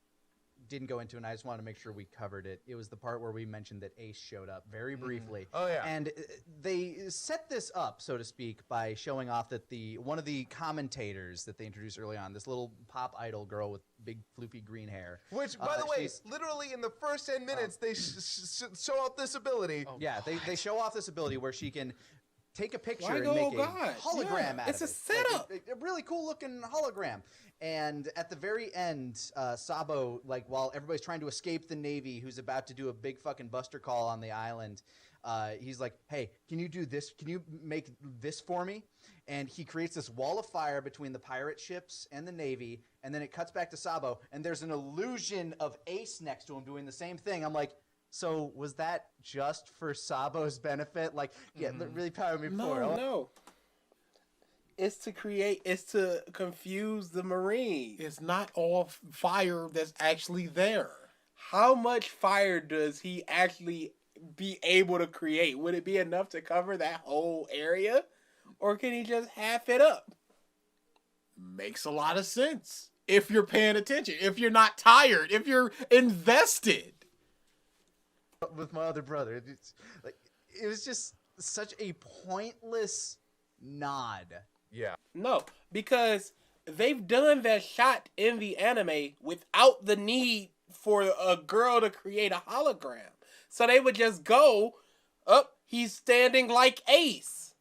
didn't go into, and I just wanted to make sure we covered it. It was the part where we mentioned that Ace showed up very briefly. Oh, yeah. And they set this up, so to speak, by showing off that one of the commentators that they introduced early on, this little pop idol girl with big floofy green hair. Which, by the way, literally in the first 10 minutes, they show off this ability. Yeah, they show off this ability where she can take a picture Why and go, make oh a God, hologram yeah, out it's of a it. setup. Like a really cool looking hologram. And at the very end, Sabo, like while everybody's trying to escape the Navy, who's about to do a big fucking buster call on the island, he's like, "Hey, can you do this? Can you make this for me?" And he creates this wall of fire between the pirate ships and the Navy. And then it cuts back to Sabo, and there's an illusion of Ace next to him doing the same thing. I'm like, so was that just for Sabo's benefit? Like, yeah, that really powered me forward. No. It's to confuse the Marines. It's not all fire that's actually there. How much fire does he actually be able to create? Would it be enough to cover that whole area? Or can he just half it up? Makes a lot of sense. If you're paying attention, if you're not tired, if you're invested. With my other brother, it was just such a pointless nod. Yeah. No, because they've done that shot in the anime without the need for a girl to create a hologram. So they would just go, he's standing like Ace.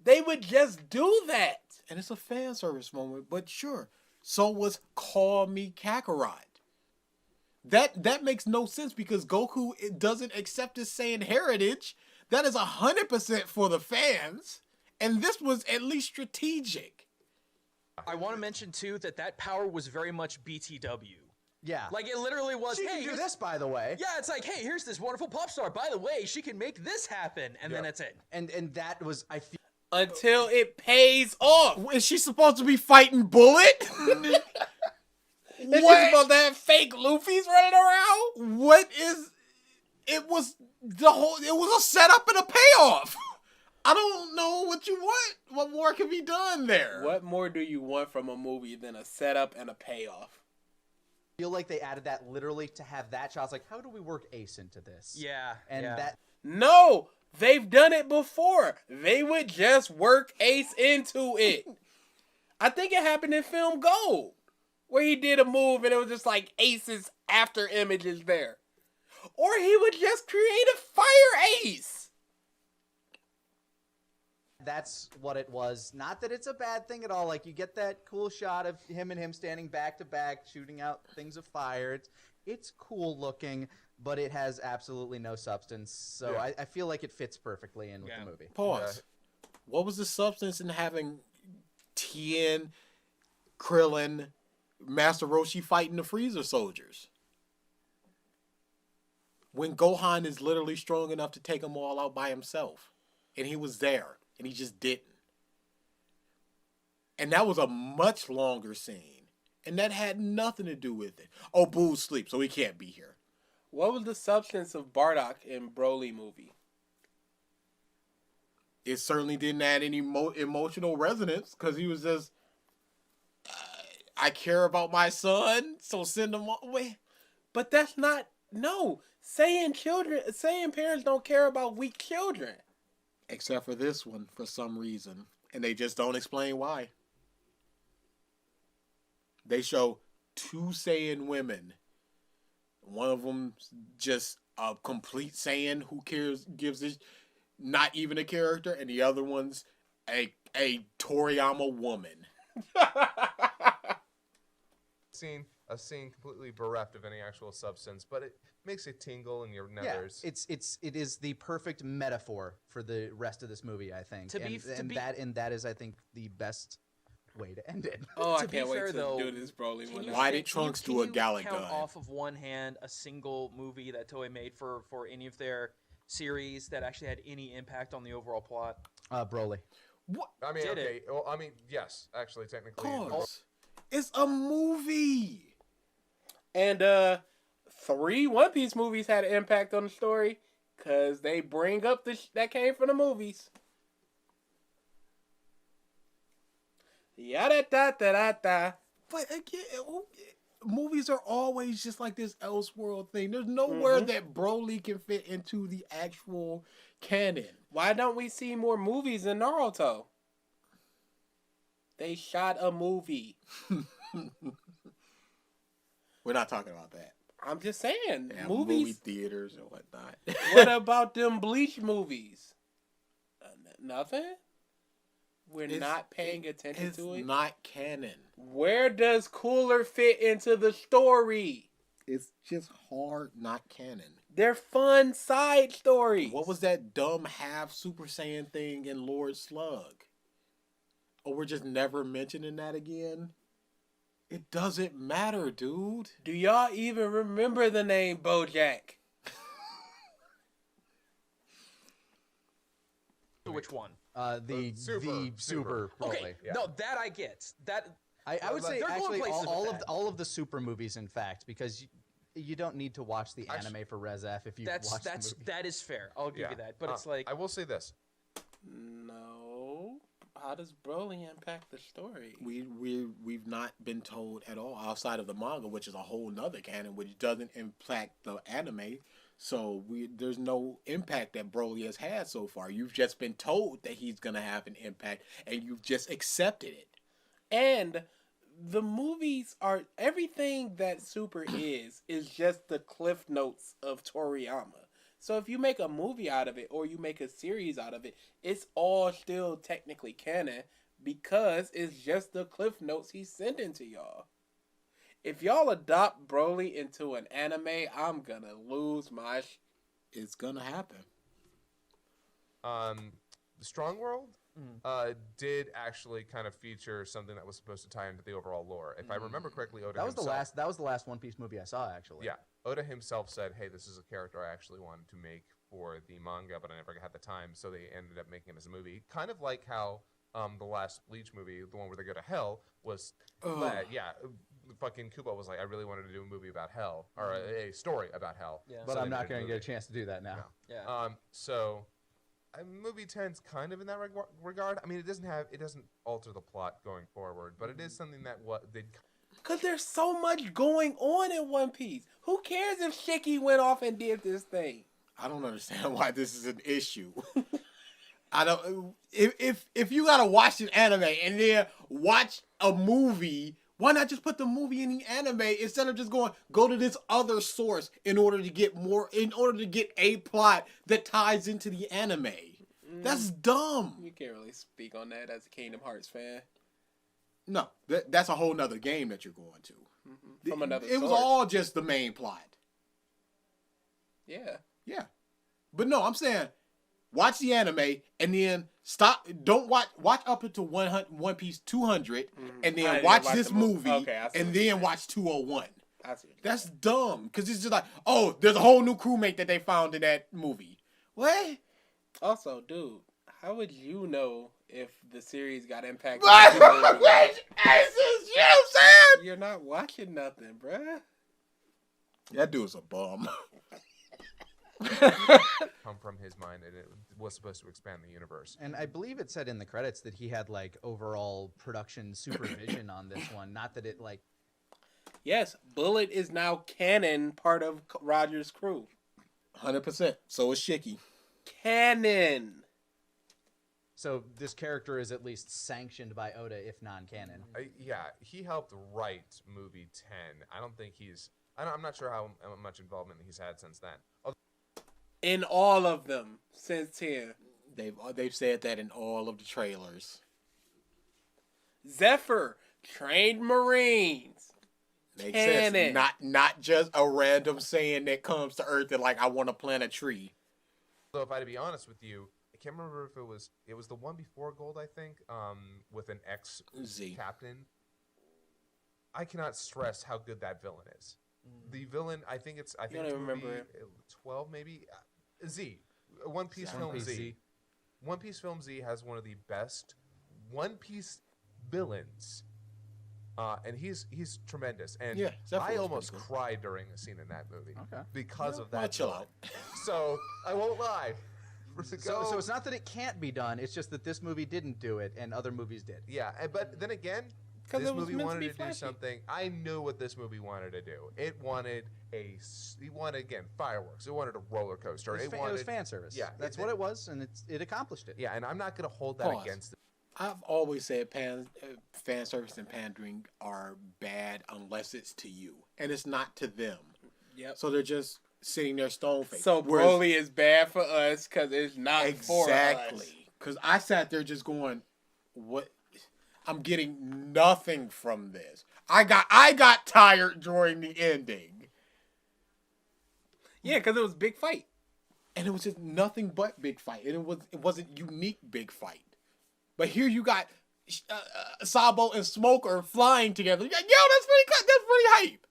They would just do that. And it's a fan service moment, but sure. So was Call Me Kakarot. That makes no sense because Goku doesn't accept his Saiyan heritage. That is 100% for the fans. And this was at least strategic. I want to mention too that power was very much BTW. Yeah. Like it literally was. She Hey, can do this, by the way. Yeah, it's like, hey, here's this wonderful pop star. By the way, she can make this happen, and then that's it. And that was, I feel. Until it pays off. Is she supposed to be fighting Bullet? Is she supposed to have fake Luffy's running around? What is... It was a setup and a payoff. I don't know what you want. What more can be done there? What more do you want from a movie than a setup and a payoff? I feel like they added that literally to have that shot. I was like, how do we work Ace into this? Yeah. And that... No! They've done it before. They would just work Ace into it. I think it happened in Film Gold, where he did a move and it was just like Ace's after images there. Or he would just create a fire Ace. That's what it was. Not that it's a bad thing at all. Like, you get that cool shot of him standing back to back, shooting out things of fire. It's cool looking, but it has absolutely no substance. So Yeah. I feel like it fits perfectly in with the movie. Pause. What was the substance in having Tien, Krillin, Master Roshi fighting the Freezer soldiers? When Gohan is literally strong enough to take them all out by himself. And he was there. And he just didn't. And that was a much longer scene. And that had nothing to do with it. Oh, Boo's asleep, so he can't be here. What was the substance of Bardock in Broly movie? It certainly didn't add any emotional resonance because he was just, I care about my son, so send him away. But that's not, no. Saiyan parents don't care about weak children. Except for this one, for some reason. And they just don't explain why. They show 2 Saiyan women. One of them just a complete Saiyan who gives this not even a character. And the other one's a Toriyama woman. A scene completely bereft of any actual substance, but it makes it tingle in your nethers. Yeah, it is the perfect metaphor for the rest of this movie, I think. That is, I think, the best way to end it. Oh, I To be can't wait fair, to though, do this Broly one. Why did Trunks do a Galaga count gun? off of one hand a single movie that Toei made for any of their series that actually had any impact on the overall plot? Broly. What? I mean, Did okay. it? Well, I mean, yes, actually, technically. Of course. It's a movie. And 3 One Piece movies had an impact on the story because they bring up the that came from the movies. Yada da da da da. But again, movies are always just like this Elseworld thing. There's nowhere that Broly can fit into the actual canon. Why don't we see more movies in Naruto? They shot a movie. We're not talking about that. I'm just saying, Yeah, movies. movie theaters and whatnot. What about them Bleach movies? Nothing. We're not paying attention It's to it. not canon. Where does Cooler fit into the story? It's just hard not canon. They're fun side stories. What was that dumb half Super Saiyan thing in Lord Slug? Oh, we're just never mentioning that again? It doesn't matter, dude. Do y'all even remember the name BoJack? Which one? The Super super Okay, Broly. Yeah. no, that I get. That I would say they're going actually places with that. all of the super movies, in fact, because you don't need to watch the anime for Res F if you watch the movie. that is fair. I'll give you that. But it's like I will say this. No. How does Broly impact the story? We've not been told at all outside of the manga, which is a whole nother canon, which doesn't impact the anime. So there's no impact that Broly has had so far. You've just been told that he's gonna have an impact, and you've just accepted it. And the movies are everything that Super is just the cliff notes of Toriyama. So if you make a movie out of it or you make a series out of it, it's all still technically canon because it's just the cliff notes he's sending to y'all. If y'all adopt Broly into an anime, I'm gonna lose my It's gonna happen. The Strong World did actually kind of feature something that was supposed to tie into the overall lore. If I remember correctly, Oda That was himself, the last One Piece movie I saw, actually. Yeah, Oda himself said, "Hey, this is a character I actually wanted to make for the manga, but I never had the time, so they ended up making it as a movie." Kind of like how the last Bleach movie, the one where they go to hell, was led. Yeah, fucking Kubo was like, "I really wanted to do a movie about hell or a story about hell." Yeah. But So I'm they not made going to get a movie. chance to do that now. No. yeah. So movie 10's kind of in that regard. I mean, it doesn't alter the plot going forward, but it is something that they. Cause there's so much going on in One Piece. Who cares if Shiki went off and did this thing? I don't understand why this is an issue. I don't. If you gotta watch an anime and then watch a movie, why not just put the movie in the anime instead of just go to this other source in order to get a plot that ties into the anime? That's dumb. You can't really speak on that as a Kingdom Hearts fan. No, that's a whole nother game that you're going to. From another It was source. all just the main plot. Yeah. Yeah. But no, I'm saying watch the anime and then stop. Don't watch up until One Piece 200 and I then didn't watch watch this the movie. movie Okay, I see and what you're then watch 201. I see. That's dumb because it's just like, oh, there's a whole new crewmate that they found in that movie. What? Also, dude, how would you know if the series got impacted? What? by the movie? You know what I'm saying? You're not watching nothing, bruh. That dude's a bum. come from his mind, and it was supposed to expand the universe. And I believe it said in the credits that he had like overall production supervision on this one. Not that it like. Yes, Bullet is now canon part of Roger's crew. 100%. So is Shiki. Canon. So this character is at least sanctioned by Oda, if non-canon. Yeah, he helped write movie 10. I don't think I'm not sure how much involvement he's had since then. In all of them since here. They've said that in all of the trailers. Zephyr, trained Marines. Makes Canon. sense. Not just a random saying that comes to Earth and like, I want to plant a tree. So if I to be honest with you, I can't remember if it was the one before Gold, I think, with an Z. captain. I cannot stress how good that villain is. The villain, I think it's don't movie remember it. 12 maybe. Z. One Piece film Piece Z. Z. One Piece Film Z has one of the best One Piece villains. And he's tremendous. And Yeah, definitely I was almost pretty cried during a scene in that movie. Okay. Because of Well, that. chill villain. out. So I won't lie. So it's not that it can't be done. It's just that this movie didn't do it, and other movies did. Yeah, but then again, 'Cause this it was movie meant to wanted be to do flashy. something. I knew what this movie wanted to do. It wanted again fireworks. It wanted a roller coaster. It was fan service. Yeah, That's what it was, and it accomplished it. Yeah, and I'm not going to hold that Pause. against it. I've always said fan service and pandering are bad unless it's to you, and it's not to them. Yep. So they're just sitting there stone faced. So Broly is bad for us because it's not for us. Exactly. Because I sat there just going, "What? I'm getting nothing from this." I got tired during the ending, Yeah, because it was a big fight. and it was just nothing but big fight, and it wasn't unique big fight. But here you got Sabo and Smoker flying together. You're like, yo, that's pretty hype.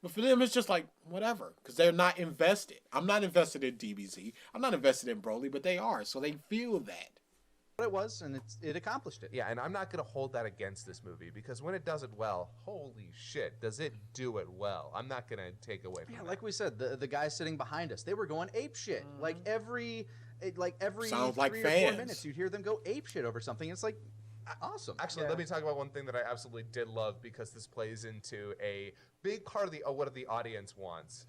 But for them, it's just like, whatever. Because they're not invested. I'm not invested in DBZ. I'm not invested in Broly, but they are. So they feel that. What it was, and it accomplished it. Yeah, and I'm not going to hold that against this movie because when it does it well, holy shit, does it do it well? I'm not going to take away from Yeah, that. like we said, the guys sitting behind us, they were going ape shit. Like every Sounds 3 like or 4 fans. minutes, you'd hear them go ape shit over something. It's like awesome. Actually, let me talk about one thing that I absolutely did love because this plays into a big part of what the audience wants.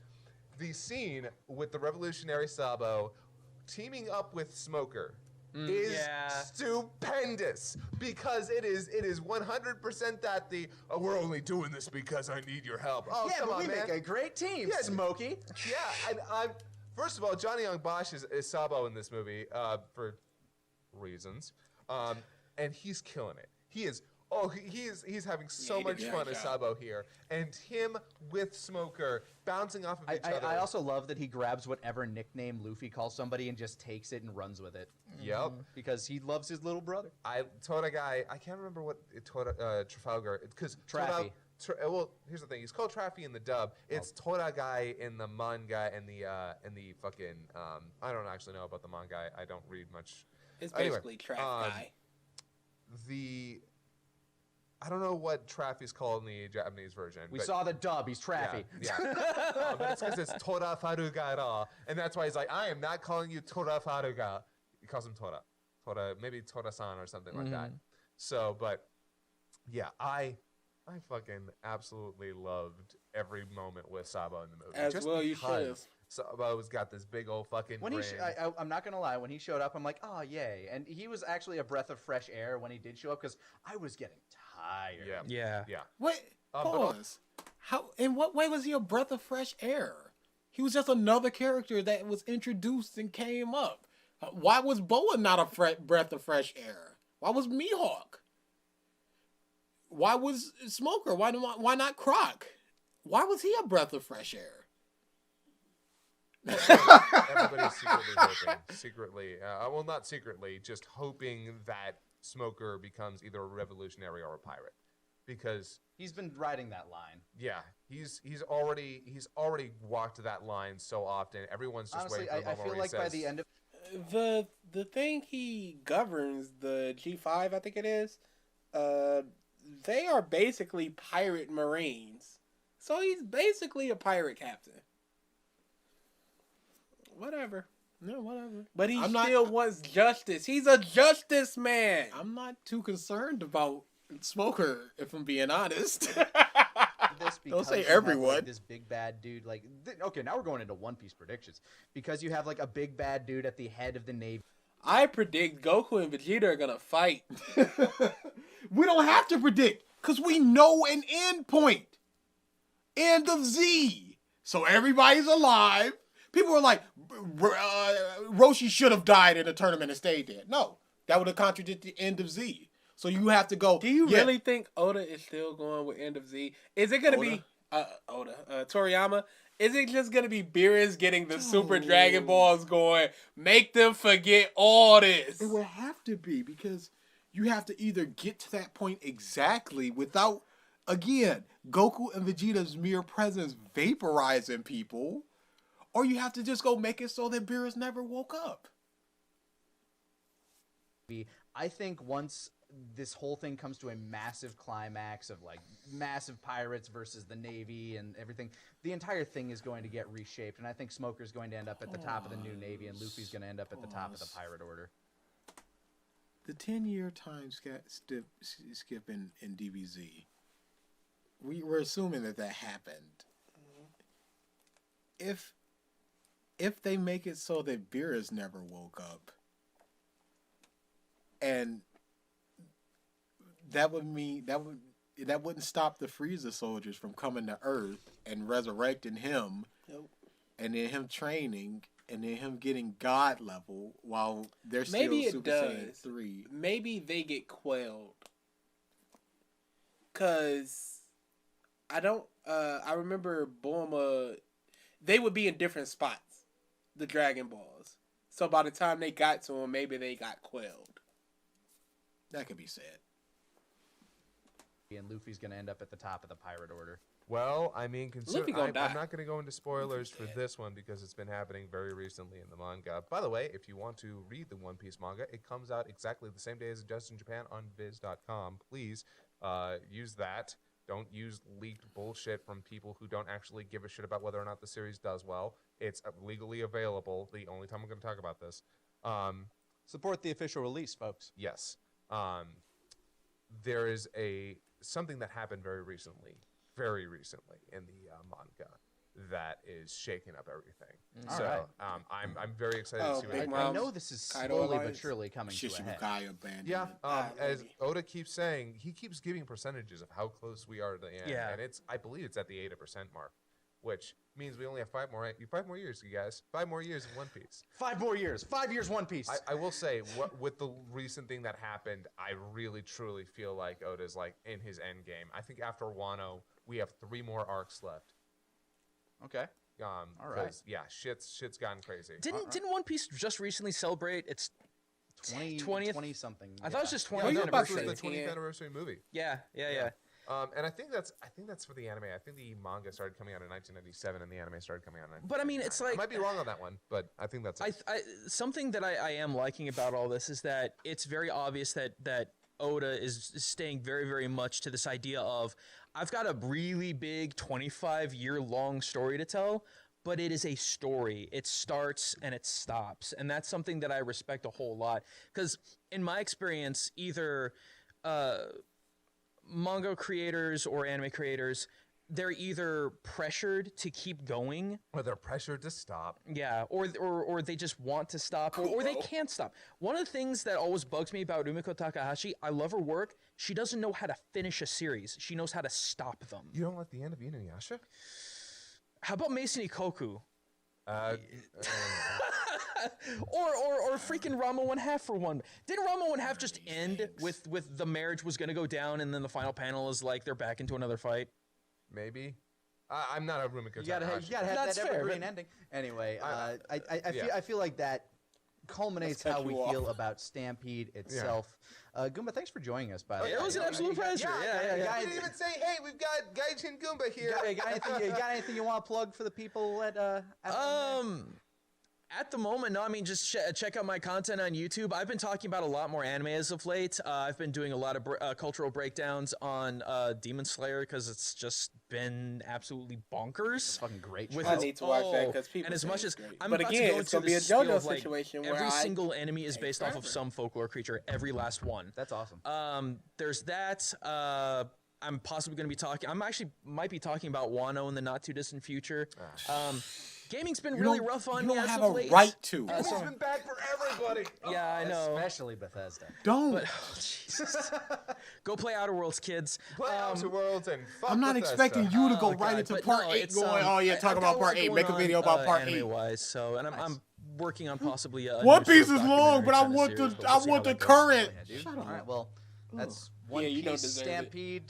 The scene with the revolutionary Sabo teaming up with Smoker is Yeah. stupendous because it is 100% that we're only doing this because I need your help. Oh, yeah, come but on, we man. make a great team, Yeah. Smokey. Yeah, and first of all, Johnny Young Bosch is Sabo in this movie for reasons, and he's killing it. He is. Oh, he's having so he did much a fun great as job. Sabo here, and him with Smoker bouncing off of each other. I also love that he grabs whatever nickname Luffy calls somebody and just takes it and runs with it. Yep. Because he loves his little brother. Toda guy. I can't remember what Trafalgar because Traffy. Well, here's the thing. He's called Traffy in the dub. It's Toda guy in the manga and the fucking. I don't actually know about the manga. I don't read much. It's Anyway, basically Trap Guy. I don't know what Traffy's called in the Japanese version. We but saw the dub. He's Traffy. Yeah. But it's because it's Toda Farugara, and that's why he's like, I am not calling you Toda Faruga. He calls him Toda. Maybe Toda-san or something like that. So, but yeah, I fucking absolutely loved every moment with Sabo in the movie. As just well you because should've. Sabo's got this big old fucking When grin. I'm not gonna lie, when he showed up, I'm like, oh yay! And he was actually a breath of fresh air when he did show up because I was getting tired. Yeah. Yeah. Yeah. What? but Pause. How? In what way was he a breath of fresh air? He was just another character that was introduced and came up. Why was Boa not a breath of fresh air? Why was Mihawk? Why was Smoker? Why not Croc? Why was he a breath of fresh air? Everybody's secretly hoping. Well, not secretly, just hoping that Smoker becomes either a revolutionary or a pirate, because He's been riding that line. yeah, he's already walked that line so often. Everyone's just Honestly, waiting for the I moment feel where like he by says, the end of The thing he governs, the G5, I think it is, they are basically pirate marines. So he's basically a pirate captain. Whatever. No, whatever. But he I'm not- still wants justice. He's a justice man. I'm not too concerned about Smoker, if I'm being honest. this, Don't because say you have, everyone. like, this big bad dude, like okay, now we're going into One Piece predictions because you have like a big bad dude at the head of the Navy. I predict Goku and Vegeta are gonna fight. We don't have to predict because we know an end point. End of Z. So everybody's alive. People are like, Roshi should have died in the tournament and stayed there. No, that would have contradicted the end of Z. So you have to go. Do you yeah, really think Oda is still going with End of Z? Is it gonna be Toriyama? Is it just gonna be Beerus getting the Super Dragon Balls going? Make them forget all this. It would have to be because you have to either get to that point exactly without, again, Goku and Vegeta's mere presence vaporizing people, or you have to just go make it so that Beerus never woke up. I think once this whole thing comes to a massive climax of like massive pirates versus the Navy and everything, the entire thing is going to get reshaped, and I think Smoker's going to end up at the top of the new Navy, and Luffy's going to end up at the top of the pirate order. The 10-year time skip in DBZ, we're assuming that happened. If they make it so that Beerus never woke up, and that would mean that wouldn't stop the Frieza soldiers from coming to Earth and resurrecting him, and then him training, and then him getting God level while they're still Super Saiyan 3. Maybe they get quelled. Cause I remember Bulma, they would be in different spots, the Dragon Balls. So by the time they got to them, maybe they got quelled. That could be said. And Luffy's going to end up at the top of the pirate order. Well, I mean, Luffy gonna die. I'm not going to go into spoilers for this one because it's been happening very recently in the manga. By the way, if you want to read the One Piece manga, it comes out exactly the same day as it does in Japan on Viz.com. Please use that. Don't use leaked bullshit from people who don't actually give a shit about whether or not the series does well. It's legally available. The only time I'm going to talk about this. Support the official release, folks. Yes. There is something that happened very recently in the manga that is shaking up everything. So I'm very excited to see what happens. I know this is slowly but surely coming to a head. Shichibukai abandonment. Yeah, as Oda keeps saying, he keeps giving percentages of how close we are to the end. Yeah. And I believe it's at the 80% mark, which means we only have 5 more years, you guys. 5 more years in One Piece. 5 more years. 5 years One Piece. I will say, with the recent thing that happened, I really, truly feel like Oda's like in his end game. I think after Wano, we have 3 more arcs left. Okay. All right. Yeah, shit's gotten crazy. Didn't One Piece just recently celebrate its 20 something. I thought it was just 20th This anniversary. was the 20th anniversary movie. Yeah. And I think that's for the anime. I think the manga started coming out in 1997, and the anime started coming out in 1999. But I mean, it's like I might be wrong on that one, but I think that's it. something that I am liking about all this is that it's very obvious that Oda is staying very, very much to this idea of, I've got a really big 25-year-long story to tell, but it is a story. It starts and it stops. And that's something that I respect a whole lot. Because in my experience, either manga creators or anime creators, they're either pressured to keep going, or they're pressured to stop. yeah, or they just want to stop, or they can't stop. One of the things that always bugs me about Rumiko Takahashi, I love her work, she doesn't know how to finish a series. She knows how to stop them. You don't like the end of Inuyasha? How about Mason Ikoku? Uh, or freaking Rama 1/2 for one. Didn't Rama 1/2 just end with the marriage was gonna go down, and then the final panel is like they're back into another fight? Maybe. I'm not a Rumiko You gotta Takahashi. have That's that fair, evergreen but- ending. Anyway, I- I feel like that culminates Let's how cut we you feel off. about Stampede itself. Goomba, thanks for joining us. By the way, It was an absolute pleasure. Yeah. You didn't even say, hey, we've got Gaijin Goomba here. Got anything you want to plug for the people at At the moment, no. I mean, just check out my content on YouTube. I've been talking about a lot more anime as of late. I've been doing a lot of cultural breakdowns on Demon Slayer because it's just been absolutely bonkers. fucking great With show. I need to watch that because people. and as say much it's as great. I'm but about again, to go it's into gonna be a the spiel JoJo of, like, situation where every I single enemy is take based off of forever. some folklore creature. Every last one. That's awesome. There's that. I'm possibly going to be talking. I'm actually might be talking about Wano in the not too distant future. Gaming's been really rough on You me don't as have of a late. right to. It's been bad for everybody. Yeah, I know. Especially Bethesda. Don't. But Jesus. Go play Outer Worlds, kids. Play Outer Worlds and fuck I'm not Bethesda. expecting you to go right God, into but part no, 8 it's, going, oh yeah, I've talk got about a part lot 8, going make a video on, about part 8. anime-wise, so, and I'm working on possibly a One new Piece sort is of long, but I documentary want kind of the series, but we'll see how that goes. current. Shut up. All right, well, that's One Yeah, you don't Piece deserve it. Stampede.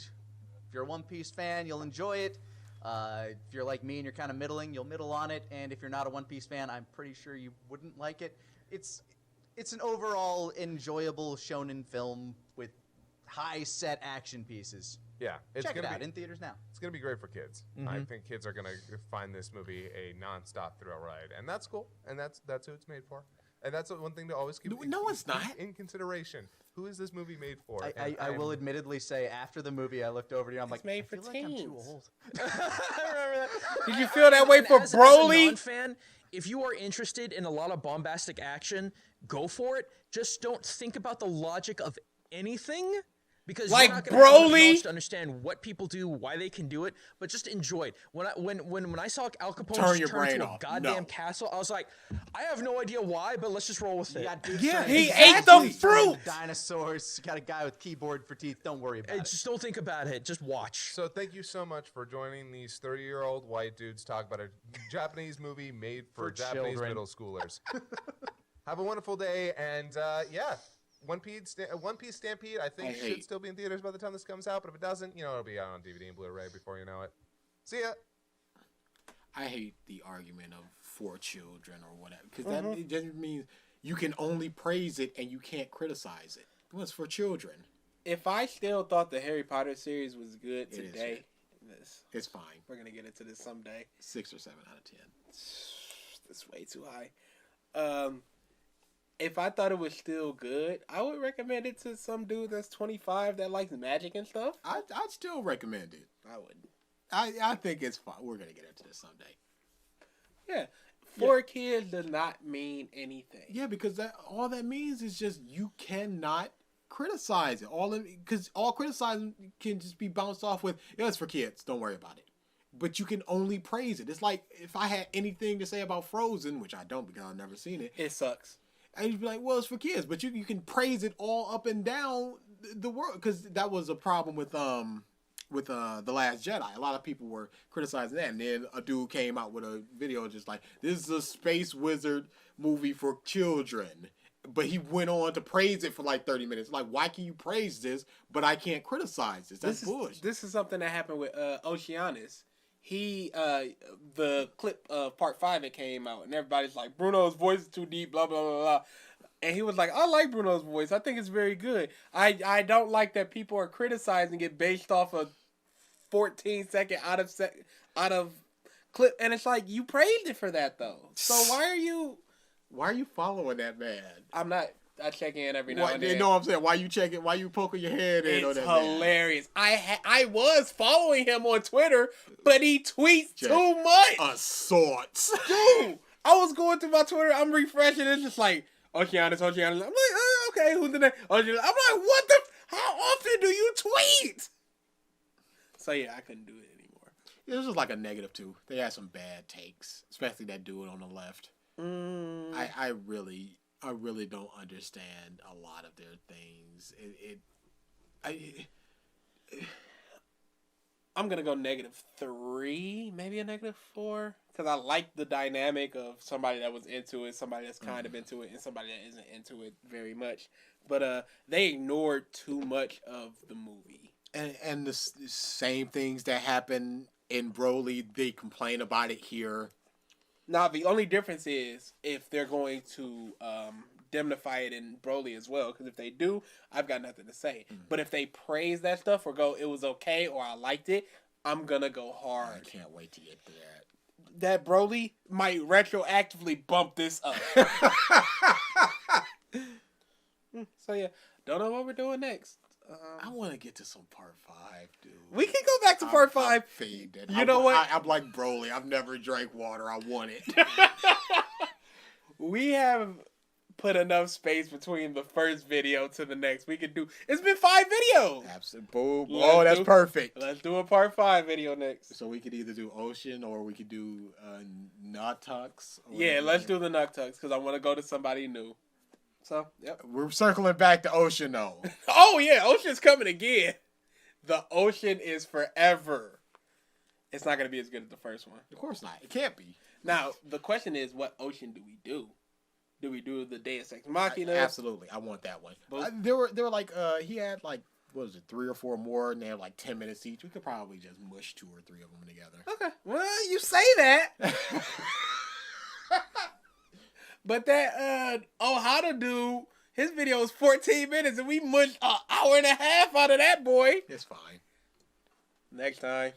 If you're a One Piece fan, you'll enjoy it. If you're like me and you're kind of middling, you'll middle on it. And if you're not a One Piece fan, I'm pretty sure you wouldn't like it. It's an overall enjoyable shonen film with high set action pieces. Yeah, it's Check it gonna out be in theaters now. it's gonna be great for kids. I think kids are gonna find this movie a non-stop thrill ride, and that's cool, and that's who it's made for. And that's one thing to always keep No, it's not. in consideration. Who is this movie made for? I will admittedly say, after the movie, I looked over to you. I'm like, made I for feel like I'm too teens. old. I remember that. Did you feel that way And for as a Broly? non-fan, if you are interested in a lot of bombastic action, go for it. Just don't think about the logic of anything. Because Like you're not gonna have enough Broly? knowledge to understand what people do, why they can do it, but just enjoy it. When I saw Al Capone Turn just your turn brain into a off. goddamn No. castle, I was like, I have no idea why, but let's just roll with it. Yeah, He exactly. ate the fruit. Dinosaurs. Got a guy with keyboard for teeth. Don't worry about it. Just don't think about it. Just watch. So thank you so much for joining these 30-year-old white dudes talk about a Japanese movie made for Japanese children. middle schoolers. Have a wonderful day, and yeah, One Piece Stampede, I think should still be in theaters by the time this comes out, but if it doesn't, it'll be out on DVD and Blu-ray before you know it. See ya. I hate the argument of for children or whatever, because that it just means you can only praise it and you can't criticize it. Well, it's for children. If I still thought the Harry Potter series was good It is today, It's fine. we're gonna get into this someday. 6 or 7 out of 10. That's way too high. If I thought it was still good, I would recommend it to some dude that's 25 that likes magic and stuff. I'd still recommend it. I would. I think it's fine. We're gonna get into this someday. Yeah. For kids does not mean anything. Yeah, because all that means is just you cannot criticize it. Because all criticism can just be bounced off with, it's for kids. Don't worry about it. But you can only praise it. It's like if I had anything to say about Frozen, which I don't because I've never seen it. It sucks. And you'd be like, well, it's for kids. But you can praise it all up and down the world. Because that was a problem with The Last Jedi. A lot of people were criticizing that. And then a dude came out with a video just like, this is a space wizard movie for children. But he went on to praise it for like 30 minutes. Like, why can you praise this, but I can't criticize this? That's bullshit. This is something that happened with Oceanus. He, the clip of part 5 that came out, and everybody's like, Bruno's voice is too deep, blah, blah, blah, blah. And he was like, I like Bruno's voice. I think it's very good. I don't like that people are criticizing it based off a 14-second out of clip. And it's like, you praised it for that, though. So why are you following that man? I'm not. I check in every now and then. You know what I'm saying? Why you checking? Why you poking your head in on It's that man? hilarious. I was following him on Twitter, but he tweets too much. Assaults. Dude, I was going through my Twitter. I'm refreshing. It's just like, Oceanus. I'm like, okay, who's the name? Oceanus. I'm like, what the? How often do you tweet? So yeah, I couldn't do it anymore. Yeah, this was like a -2. They had some bad takes, especially that dude on the left. I really don't understand a lot of their things. I'm gonna go -3, maybe a -4, because I like the dynamic of somebody that was into it, somebody that's kind of into it, and somebody that isn't into it very much. But they ignored too much of the movie. And the same things that happen in Broly, they complain about it here. Now, the only difference is if they're going to demnify it in Broly as well, because if they do, I've got nothing to say. But if they praise that stuff or go, it was okay or I liked it, I'm gonna go hard. I can't wait to get to that. That Broly might retroactively bump this up. So yeah, don't know what we're doing next. I want to get to some part 5, dude. We can go back to part 5. You know what? I'm like Broly. I've never drank water. I want it. We have put enough space between the first video to the next. We could do. It's been 5 videos. Absolutely. Oh, that's perfect. Let's do a part 5 video next. So we could either do Ocean or we could do Noctux. Yeah, let's do the Noctux because I want to go to somebody new. So, yep. We're circling back to Ocean, though. Oh, yeah. Ocean's coming again. The Ocean is forever. It's not going to be as good as the first one. Of course not. It can't be. Now, the question is, what Ocean do we do? Do we do the Deus Ex Machina? Absolutely. I want that one. There were like, he had like, what was it, 3 or 4 more, and they had like 10 minutes each. We could probably just mush 2 or 3 of them together. Okay. Well, you say that. But that, how to do, his video is 14 minutes, and we mushed an hour and a half out of that boy. It's fine. Next time.